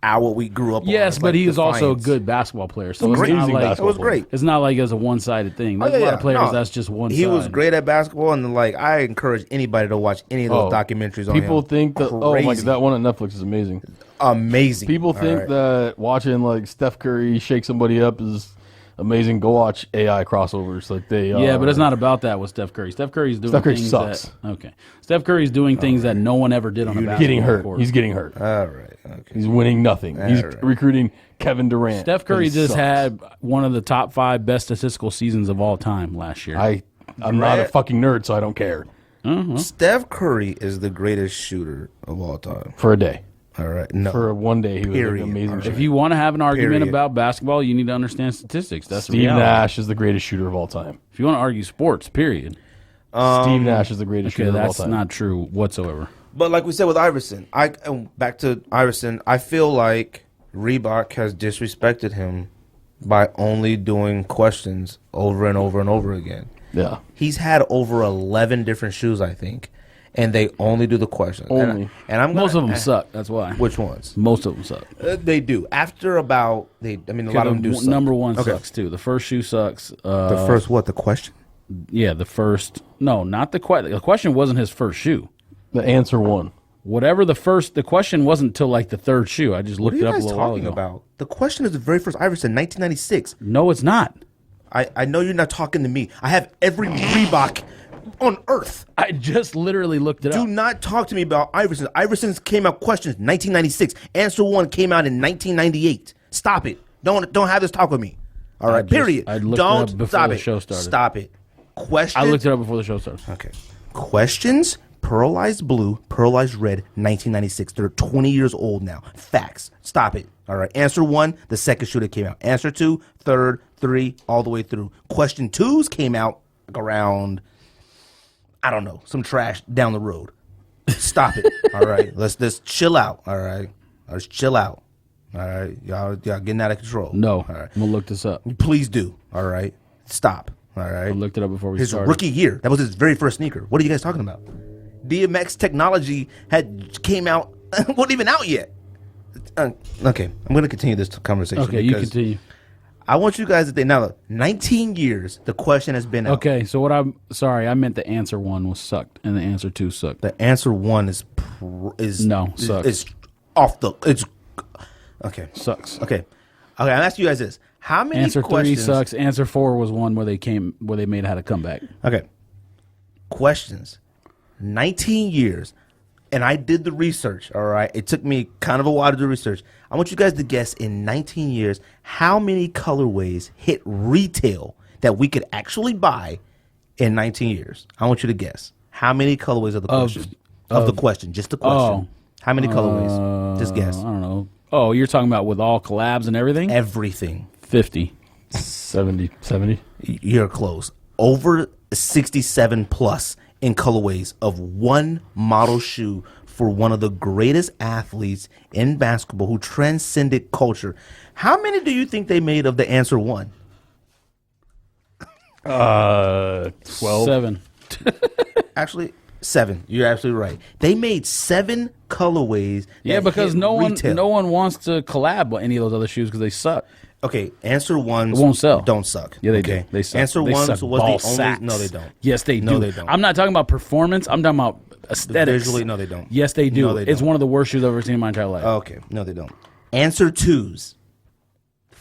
what we grew up on. Yes, It's but like he was also a Defiance. good basketball player. So it's Amazing not like basketball It was great. it's not like it's a one-sided thing. There's Oh, a lot of players no. that's just one. He was side. great at basketball, and like I encourage anybody to watch any of those documentaries on People him. think that my Crazy. that one on Netflix is amazing. Amazing. People All think right. that watching like Steph Curry shake somebody up is amazing. Go watch AI crossovers. Like they Yeah, but it's not about that with Steph Curry. Steph Curry's doing Steph Curry things sucks. that okay. Steph Curry's doing things that no one ever did on a basketball getting hurt. court. He's getting hurt. All right. Okay. He's winning nothing. He's right. recruiting Kevin Durant. Steph Curry He just sucks. had one of the top 5 best statistical seasons of all time last year. I'm not a fucking nerd, so I don't care. Steph Curry is the greatest shooter of all time. For a day. All right. No. For one day, he was Period. an amazing All right. shooter. If you want to have an argument Period. about basketball, you need to understand statistics. That's Steve reality. Nash is the greatest shooter of all time. If you want to argue sports, period. Steve Nash is the greatest Okay, shooter of all that's time. not true whatsoever. But like we said with Iverson, back to Iverson, I feel like Reebok has disrespected him by only doing questions over and over and over again. Yeah. He's had over 11 different shoes, I think, and they only do the questions. Only. And I'm Most gonna- of them suck. That's why. Which ones? Most of them suck. They do. After about a lot of them do. Suck. Number one Okay. sucks too. The first shoe sucks. The first what? The question? Yeah, the first. No, not the question. The question wasn't his first shoe. The answer one. Whatever the question wasn't until like the third shoe. I just What looked are it you up a guys little while talking ago. about? The question is the very first Iverson, 1996. No, it's not. I know you're not talking to me. I have every Reebok on earth. I just literally looked it Do up. not talk to me about Iverson. Iverson's came out questions 1996. Answer one came out in 1998. Stop it. Don't have this talk with me. All right, period. I looked it Don't up before stop the it. show started. Stop it. Question. I looked it up before the show started. Okay. Questions. Pearlized blue, pearlized red, 1996. They're 20 years old now. Facts. Stop it. All right. Answer 1, the second shoe that came out. Answer 2, third, 3, all the way through. Question 2s came out around, I don't know, some trash down the road. Stop it. All right. Let's just chill out. All right. Let's chill out. All right. Y'all getting out of control. No. All right. I'm going to look this up. Please do. All right. Stop. All right. I looked it up before we His started. rookie year. That was his very first sneaker. What are you guys talking about? DMX technology came out, wasn't even out yet. Okay, I'm going to continue this conversation. Okay, you continue. I want you guys to think now. 19 years, the question has been out. Okay, so sorry, I meant the answer 1 was sucked, and the answer 2 sucked. The answer 1 is sucks. It's off the. It's okay. Sucks. Okay. I'm asking you guys this: how many Answer questions? 3 sucks. Answer 4 was one where they made had a comeback. Okay. Questions. 19 years. And I did the research, all right? It took me kind of a while to do research. I want you guys to guess in 19 years how many colorways hit retail that we could actually buy in 19 years. I want you to guess. How many colorways of the question? Of the question. Just the question. How many colorways? Just guess. I don't know. Oh, you're talking about with all collabs and everything? Everything. 50. 70. You're close. Over 67 plus in colorways of one model shoe for one of the greatest athletes in basketball who transcended culture. How many do you think they made of the answer 1? 12. 7. Actually, 7. You're absolutely right. They made 7 colorways. Yeah, that because hit no retail. one wants to collab with any of those other shoes because they suck. Okay, answer ones won't sell. don't suck. Yeah, they okay? do. They suck. Answer They ones suck was ball the only. sacks. No, they don't. Yes, they do. No, they don't. I'm not talking about performance. I'm talking about aesthetics. Visually, no, they don't. Yes, they do. No, they It's don't. one of the worst shoes I've ever seen in my entire life. Okay, no, they don't. Answer 2s.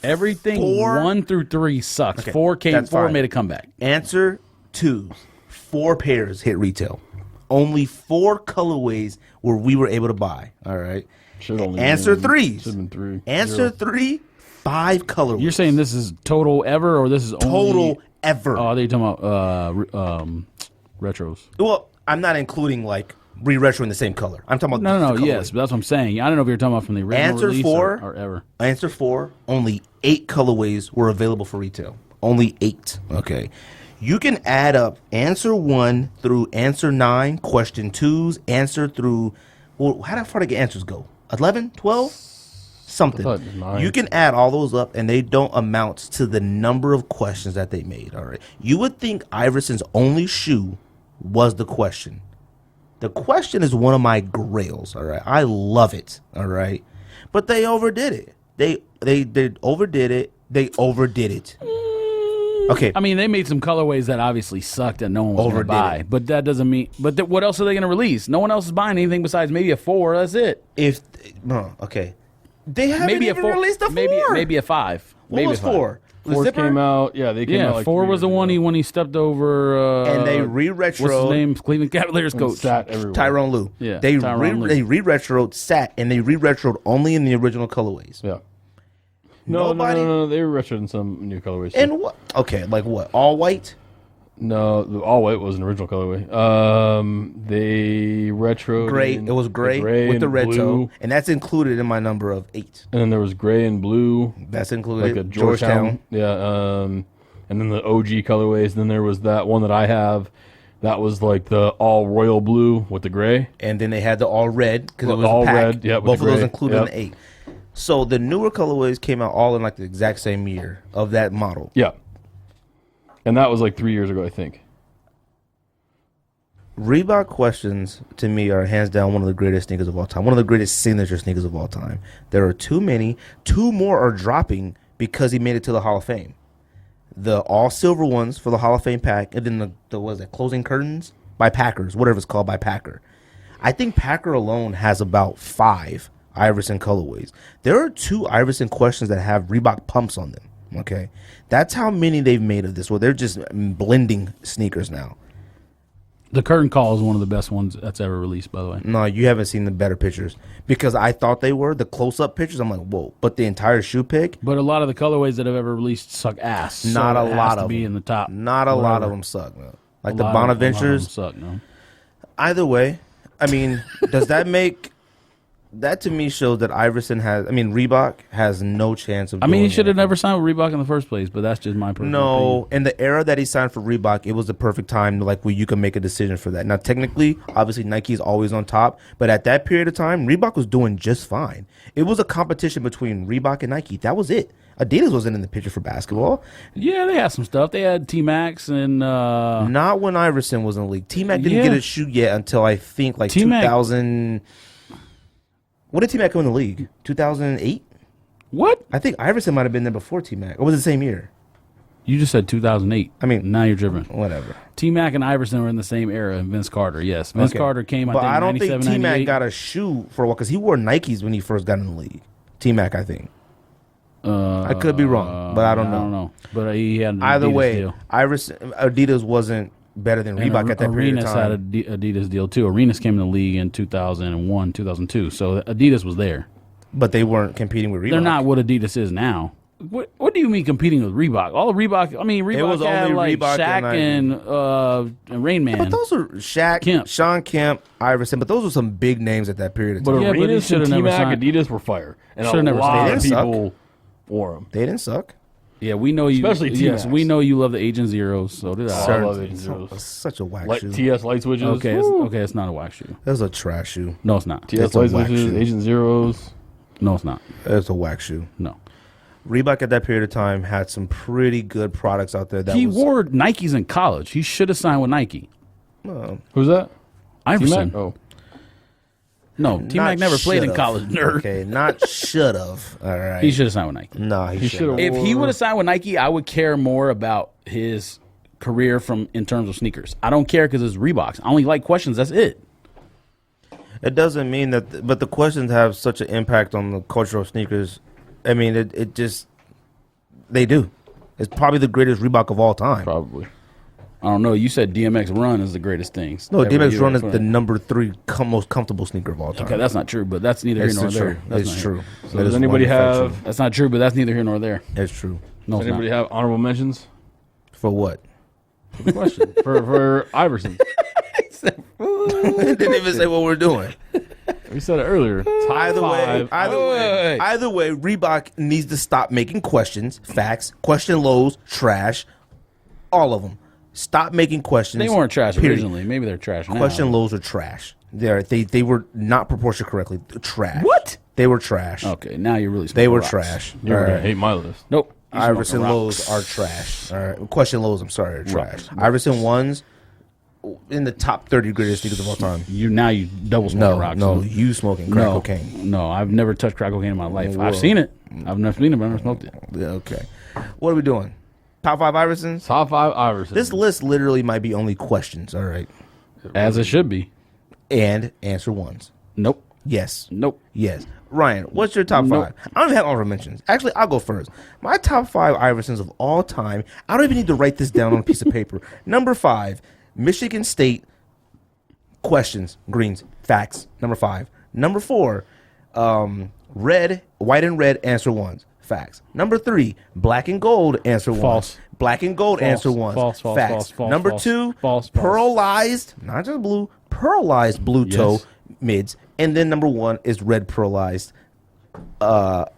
Everything 4 1 through 3 sucks. Okay, 4 that's fine. made a comeback. Answer 2s. 4 pairs hit retail. Only 4 colorways where we were able to buy. All right. Answer 3s. Should have been 3. Answer 3. 5 colorways. You're saying this is total ever, or this is total only, ever. Oh, they're talking about retros. Well, I'm not including like re-retro in the same color. I'm talking about No, the colorway. yes, but that's what I'm saying. I don't know if you're talking about from the original Answer release 4 or ever. Answer 4. Only 8 colorways were available for retail. Only 8. Okay. You can add up answer 1 through answer 9, question 2s, answer through. Well, how far did the answers go? 11, 12, something. I thought it was 9. You can add all those up, and they don't amount to the number of questions that they made. All right. You would think Iverson's only shoe was the question. The question is one of my grails. All right. I love it. All right. But they overdid it. They overdid it. They overdid it. Okay. I mean, they made some colorways that obviously sucked that no one was going to Overdid buy. it. But that doesn't mean. But what else are they going to release? No one else is buying anything besides maybe a 4. That's it. Okay. They haven't Maybe even a 4. released a 4. Maybe a 5. What maybe was a 5. 4? The 4 zipper? came out. Yeah, they came out. Yeah, like 4 3 was the years one ago. when he stepped over. And they What's re-retroed his name? Cleveland Cavaliers And coach. sat everywhere. Tyrone Lue. Yeah, They Tyronn Lue. they re-retroed Sat, and they re-retroed only in the original colorways. Yeah. No, Nobody- no. They were retroed in some new colorways. too. And what? Okay, like what? All white? No, the all white was an original colorway. They retro Gray. It was gray with the and red blue. toe, and that's included in my number of 8. And then there was gray and blue, That's included. like a Georgetown. Yeah. And then the OG colorways. Then there was that one that I have. That was like the all royal blue with the gray. And then they had the all red because it was All a pack. red, yeah, with Both the of those gray. included Yep. in the 8. So the newer colorways came out all in like the exact same year of that model. Yeah. And that was like 3 years ago, I think. Reebok questions to me are hands down one of the greatest sneakers of all time. One of the greatest signature sneakers of all time. There are too many. 2 more are dropping because he made it to the Hall of Fame. The all silver ones for the Hall of Fame pack, and then the what is that, closing curtains by Packers, whatever it's called by Packer. I think Packer alone has about 5 Iverson colorways. There are 2 Iverson questions that have Reebok pumps on them. Okay, that's how many they've made of this. Well, they're just blending sneakers now. The curtain call is one of the best ones that's ever released, by the way. No, you haven't seen the better pictures because I thought they were the close-up pictures. I'm like, whoa! But the entire shoe pick, But a lot of the colorways that have ever released suck ass. not so a it has lot to of be them. in the top. Not a lot whatever. of them suck. No. A Like the lot of- a lot of them Bonaventures. suck. No. Either way, I mean, does that make that to me shows that Iverson has? I mean, Reebok has no chance of. I mean, he doing should have anything. never signed with Reebok in the first place. But that's just my personal No, in the era that he signed for Reebok, it was the perfect time, like where you can make a decision for that. Now, technically, obviously, Nike is always on top, but at that period of time, Reebok was doing just fine. It was a competition between Reebok and Nike. That was it. Adidas wasn't in the picture for basketball. Yeah, they had some stuff. They had T Max and Not when Iverson was in the league. T-Mac didn't Yeah. get a shoe yet until I think like T-Mac 2000. When did T-Mac come in the league? 2008. what? I think Iverson might have been there before T-Mac. Or was it the same year? You just said 2008. I mean- now you're driven. Whatever. T Mac and Iverson were in the same era, and Vince Carter. Yes, Vince Okay. Carter came. But I don't 97, think T-Mac 98. got a shoe for a while because he wore Nikes when he first got in the league. T-Mac, I think. I could be wrong, but I don't know. But he had an Either Adidas way, deal. Adidas wasn't better than And Reebok at that period of Arenas time. had a Adidas deal too. Arenas came in the league in 2001, 2002. So Adidas was there. But they weren't competing with Reebok. They're not what Adidas is now. What do you mean competing with Reebok? All of Reebok. I mean, Reebok was had only like Reebok Shaq and Rain Man. But those are Shaq, Kemp. Sean Kemp, Iverson. But those were some big names at that period of But time. Yeah, but he Arenas shoulda and never T-Mac, signed- Adidas were fire. And Shoulda a never lot signed. of They didn't people wore them. They didn't suck. Yeah, we know you. Especially yes, T-Max. we know you love the Agent Zeros. So did I. I love Agent Zeros. Such a whack Like shoe. TS light switches. Okay, Woo. it's not a wax shoe. That was a trash shoe. No, it's not. TS It's a light whack switches, shoe. Agent Zeros. No, it's not. That's a whack shoe. No. Reebok at that period of time had some pretty good products out there. That He was, wore Nikes in college. He should have signed with Nike. Who's that? Iverson. T-Mac? Oh. No, T Mac not never played in should've. college. Nerd. Okay, not should have. All right. He should have signed with Nike. No, he He should should've- have. If he would have signed with Nike, I would care more about his career from in terms of sneakers. I don't care because it's Reeboks. I only like questions. That's it. It doesn't mean that, but the questions have such an impact on the culture of sneakers. I mean, it just, they do. It's probably the greatest Reebok of all time. Probably. I don't know. You said DMX Run is the greatest thing. No, ever DMX used. Run is the number 3 most comfortable sneaker of all time. Okay, that's not true, but that's neither here It's nor true. there. That's It's not true. here. So That does is anybody one fact have? true. That's not true, but that's neither here nor there. It's true. No, Does it's anybody not. have honorable mentions? For what? Good question. for Iverson. Didn't even say what we're doing. We said it earlier. Top Either way, five. either way, Reebok needs to stop making questions, facts, question lows, trash, all of them. Stop making questions. They weren't trash period. originally. Maybe they're trash now. Question lows are trash. They were not proportioned correctly. Trash. What? They were trash. Okay, now you're really. They smoking were rocks. trash. You're All gonna right. hate my list. Nope. You Iverson smoking lows rocks. are trash. All right. Question lows, I'm sorry, are trash. Rocks. Iverson ones in the top 30 greatest sneakers of all time. You double smoking No, rocks. no, you smoking crack no, cocaine. No, I've never touched crack cocaine in my life. Whoa. I've seen it. I've never seen it, but I've never smoked it. Yeah, okay. What are we doing? Top 5 Iversons? Top 5 Iverson. This list literally might be only questions, all right? As it should be. And answer ones. Nope. Yes. Nope. Yes. Ryan, what's your top Nope. 5? I don't even have honorable mentions. Actually, I'll go first. My top 5 Iversons of all time, I don't even need to write this down on a piece of paper. Number 5, Michigan State, questions, greens, facts. Number 5. Number 4, red, white and red, answer ones, facts. Number 3, black and gold, answer ones. False. Black and gold, False. answer ones, False, false, facts. false, false, Number false. 2, False, false. pearlized, not just blue, pearlized blue toe Yes. mids. And then number 1 is red pearlized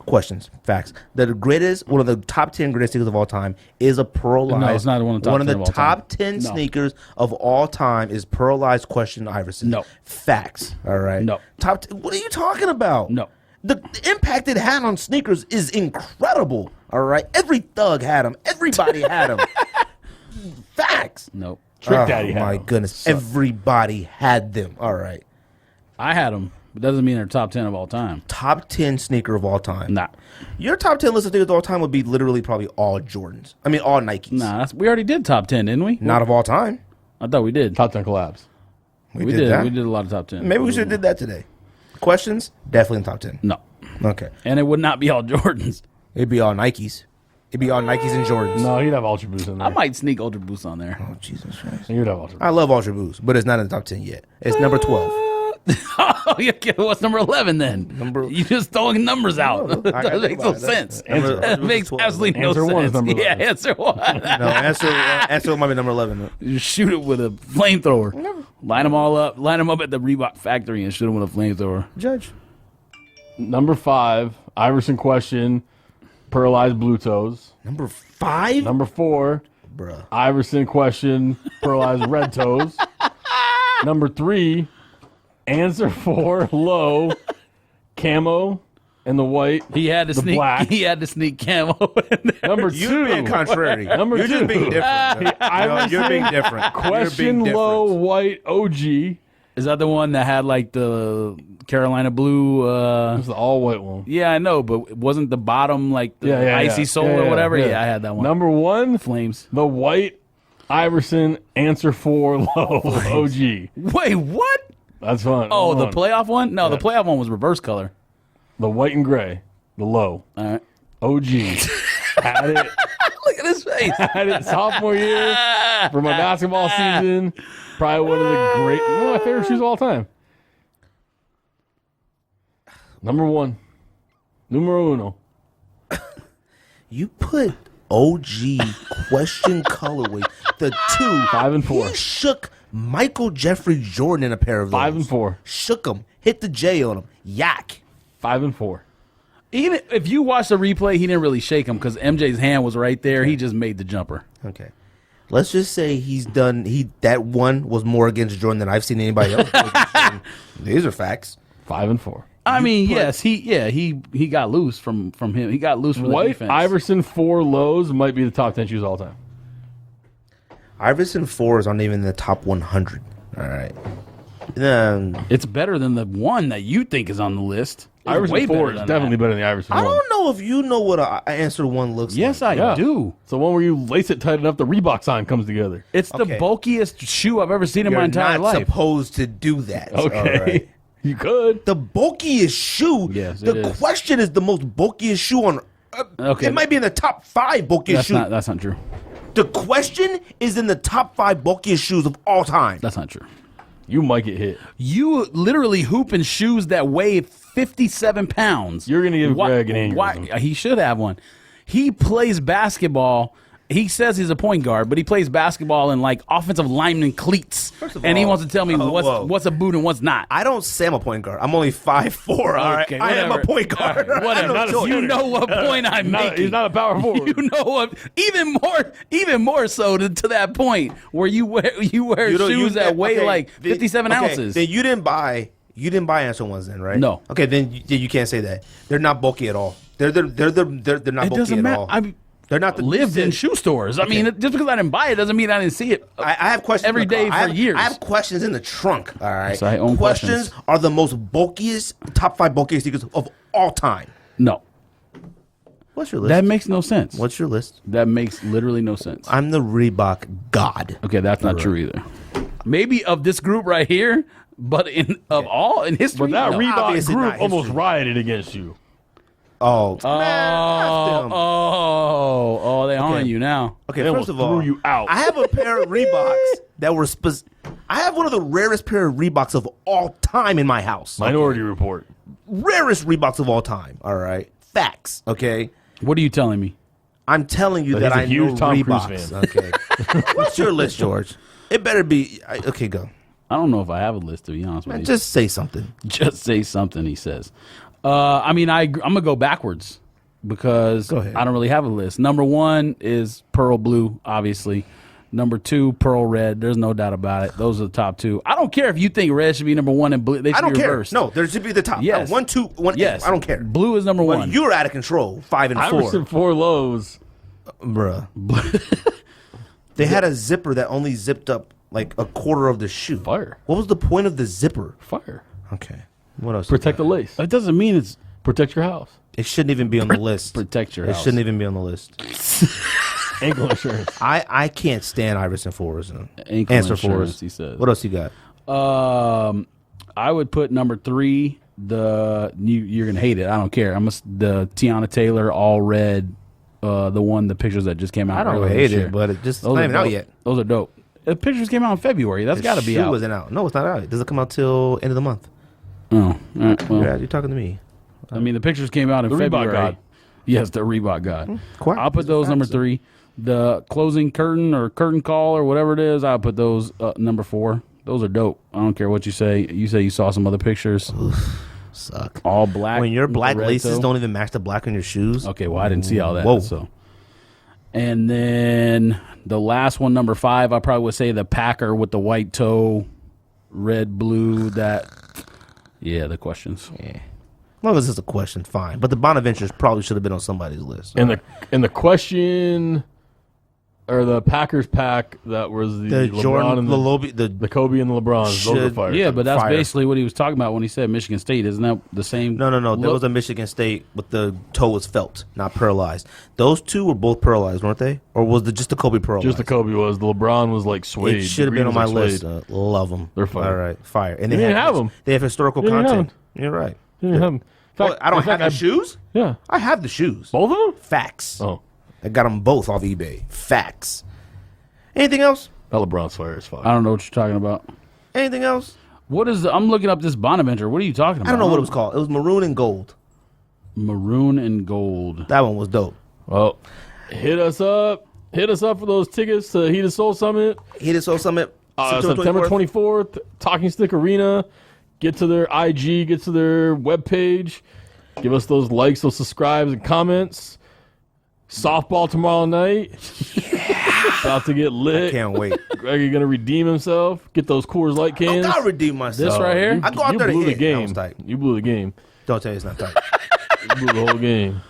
questions, facts. The greatest, one of the top 10 greatest sneakers of all time is a pearlized. No, it's not one of the top 10 the of all time. top 10 No. sneakers of all time is pearlized question Iverson. No. Facts. All right. No. Top. What are you talking about? No. The impact it had on sneakers is incredible. All right. Every thug had them. Everybody had them. Facts. Nope. Trick Daddy had my them. goodness. Everybody had them. All right. I had them. But doesn't mean they're top 10 of all time. Top 10 sneaker of all time. Nah. Your top 10 list of sneakers of all time would be literally probably all Jordans. I mean, all Nikes. Nah, we already did top 10, didn't we? Not of all time. I thought we did. Top 10 collabs. We We did did. that. We did a lot of top 10. Maybe we should have did that today. Questions? Definitely in top 10. No. Okay. And it would not be all Jordans. It'd be all Nikes. It'd be all Nikes and Jordans. No, he'd have Ultra Boost in there. I might sneak Ultra Boost on there. Oh, Jesus Christ. You'd have Ultra Boost. I love Ultra Boost, but it's not in the top 10 yet. It's number 12. Oh, okay, what's number 11 then? You just throwing numbers out. No, I That gotta makes think no about it. sense. Number- That makes 12. absolutely no Answer one is sense. number Yeah, 11. answer one. No, answer might be number 11. You shoot it with a flamethrower. Line them all up. Line them up at the Reebok factory and shoot them with a flamethrower. Judge. Number 5, Iverson question, pearlized blue toes. Number 5? Number 4, Bruh. Iverson question, pearlized red toes. Number 3, answer 4, low, camo, and the white. He had to the sneak. black. He had to sneak camo in there. Number You're 2, being contrary. Number You're just 2. being different. No, you're being different. question You're being low, different. white, OG. Is that the one that had like the Carolina blue? This is the all white one. Yeah, I know, but wasn't the bottom like the Yeah, icy soul or whatever? Yeah, I had that one. Number 1, Flames. the white Iverson answer 4 low OG. Wait, what? That's fun. Oh, the Hold on. playoff one? No, the Yeah. playoff one was reverse color. The white and gray, the low All right. OG. Had it. Look at his face. Had it sophomore year for my basketball season. Probably one of the great, one of my favorite shoes of all time. Number 1, numero uno. You put OG question colorway. The 2. 5 and 4. He shook Michael Jeffrey Jordan in a pair of those. 5 and 4. Shook him. Hit the J on him. Yak. 5 and 4. Even if you watch the replay, he didn't really shake him because MJ's hand was right there. He just made the jumper. Okay. Let's just say he's done. That one was more against Jordan than I've seen anybody else. These are facts. 5 and 4. I mean, yes, he got loose from him. He got loose from the White defense. Iverson 4 lows might be the top 10 shoes of all time. Iverson 4s aren't even in the top 100. All right. It's better than the one that you think is on the list. It's way Iverson 4 better is than definitely that. better than the Iverson I 1. don't know if you know what an answer 1 looks Yes, like. I do. It's the one where you lace it tight enough the Reebok sign comes together. It's the Okay. bulkiest shoe I've ever seen in You're my entire not life. supposed to do that. Okay. All right. You could. The bulkiest shoe. Yes, the it is. question is the most bulkiest shoe on. Okay. It might be in the top 5 bulkiest shoes. That's not true. The question is in the top 5 bulkiest shoes of all time. That's not true. You might get hit. You literally hoop in shoes that weigh 57 pounds. You're going to give Greg an aneurysm. He should have one. He plays basketball. He says he's a point guard, but he plays basketball in like offensive lineman cleats. First of And he all- wants to tell me whoa. what's a boot and what's not. I don't say I'm a point guard. I'm only 5'4". All right. Okay, I am a whatever. point guard. All right, whatever. I Not a know You know what point I'm making. He's not a power forward. You know what? Even more so to that point where you wear shoes that weigh like 57 ounces. Then you didn't buy answer 1s then, right? No. Okay, then you can't say that. They're not bulky at all. They're not It bulky doesn't at matter. all. I They're not the lived in shoe stores. I mean, just because I didn't buy it doesn't mean I didn't see it. I have questions every in the day car. for years. I have questions in the trunk. All right. So I own questions. are the most bulkiest, top 5 bulkiest sneakers of all time. No, What's your list? that makes no sense. What's your list? That makes literally no sense. I'm the Reebok god. Okay, that's not true either. Maybe of this group right here, but in history, But that no. Reebok Obviously group not almost history. rioted against you. Oh, man, F them. Oh, they on you now. Okay, They first almost of all, threw you out. I have a pair of Reeboks that were. I have one of the rarest pair of Reeboks of all time in my house. Minority Report. Rarest Reeboks of all time. All right, facts. Okay, What are you telling me? I'm telling you But that he's a I huge know Tom Cruise Reeboks. fan. Okay, what's your list, George? It better be. Okay, go. I don't know if I have a list, to be honest with you. Just say something. Just say something, he says. I mean, I'm going to go backwards because Go ahead. I don't really have a list. Number 1 is pearl blue, obviously. Number 2, pearl red. There's no doubt about it. Those are the top 2. I don't care if you think red should be number 1 and blue. They should I don't be care. reversed. No, there should be the top. Yes. 1, 2, 1. Yes. I don't care. Blue is number Well, 1. you're out of control. 5 and 4, Iverson 4 lows. bruh. They had a zipper that only zipped up like a quarter of the shoe. Fire. What was the point of the zipper? Fire. Okay. What else? Protect the lace. That doesn't mean it's Protect your house. It shouldn't even be on the list. protect your It house. shouldn't even be on the list. Ankle insurance. I can't stand Iverson 4s. Ankle Answer insurance, 4s. he says. What else you got? I would put number 3. You're gonna hate it. I don't care. The Tiana Taylor all red the pictures that just came out. I don't earlier hate this year. it, but it just Those not are even out dope. yet. Those are dope. The pictures came out in February. That's got to be Shoe out. wasn't out. No, it's not out. It doesn't come out till end of the month. Oh, all right, well, Yeah, you're talking to me. I mean, the pictures came out in The Reebok February. God. Yes, the Reebok God. Quiet. I'll put those number 3. The closing curtain or curtain call or whatever it is, I'll put those number 4. Those are dope. I don't care what you say. You say you saw some other pictures. Suck. All black. When your with black the red laces toe. don't even match the black on your shoes. Okay, well, I didn't see all that. Whoa. So, and then the last one, number 5, I probably would say the Packer with the white toe, red, blue. Yeah, the questions. Yeah. As long as it's a question, fine. But the Bonaventures probably should have been on somebody's list. And the question, or the Packers pack that was the LeBron Jordan, and the Kobe and the LeBrons. Those are Should- fire. Yeah, but that's Fire. basically what he was talking about when he said Michigan State. Isn't that the same? No. There look? was a Michigan State with the toe was felt, not pearlized. Those two were both pearlized, weren't they? Or was it just the Kobe pearlized? Just the Kobe was. The LeBron was like suede. It should have The been on green my was like list. suede. Love them. They're fire. All right, fire. And You didn't have 'em. They have historical You didn't have content. You're right. You didn't have 'em. In fact- I don't in fact, have the shoes. Yeah. I have the shoes. Both of them? Facts. Oh. I got them both off eBay. Facts. Anything else? That LeBron's fire is fire. I don't know what you're talking about. Anything else? What is? I'm looking up this Bonaventure. What are you talking about? I don't know what it was called. It was maroon and gold. Maroon and gold. That one was dope. Well, hit us up. Hit us up for those tickets to Heat of Soul Summit. Heat of Soul Summit. September 24th, Talking Stick Arena. Get to their IG, get to their webpage. Give us those likes, those subscribes, and comments. Softball tomorrow night. About to get lit. Can't wait. Greggy going to redeem himself. Get those Coors Light cans. I redeem myself. This right here? I go out You there to blew the hit. That game. was tight. You blew the game. Don't tell you it's not tight. You blew the whole game.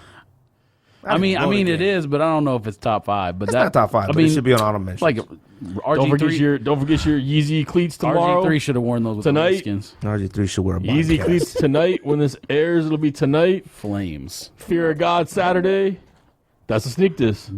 I mean, it is, but I don't know if it's top 5. But It's that, not top 5, I but mean, it should be on auto mention. like Don't forget RG3. your Yeezy Cleats tomorrow. RG3 should have worn those with Tonight. the skins. RG3 should wear a Yeezy podcast. Cleats tonight. When this airs, it'll be tonight. Flames. Fear of God Saturday. That's a sneak diss.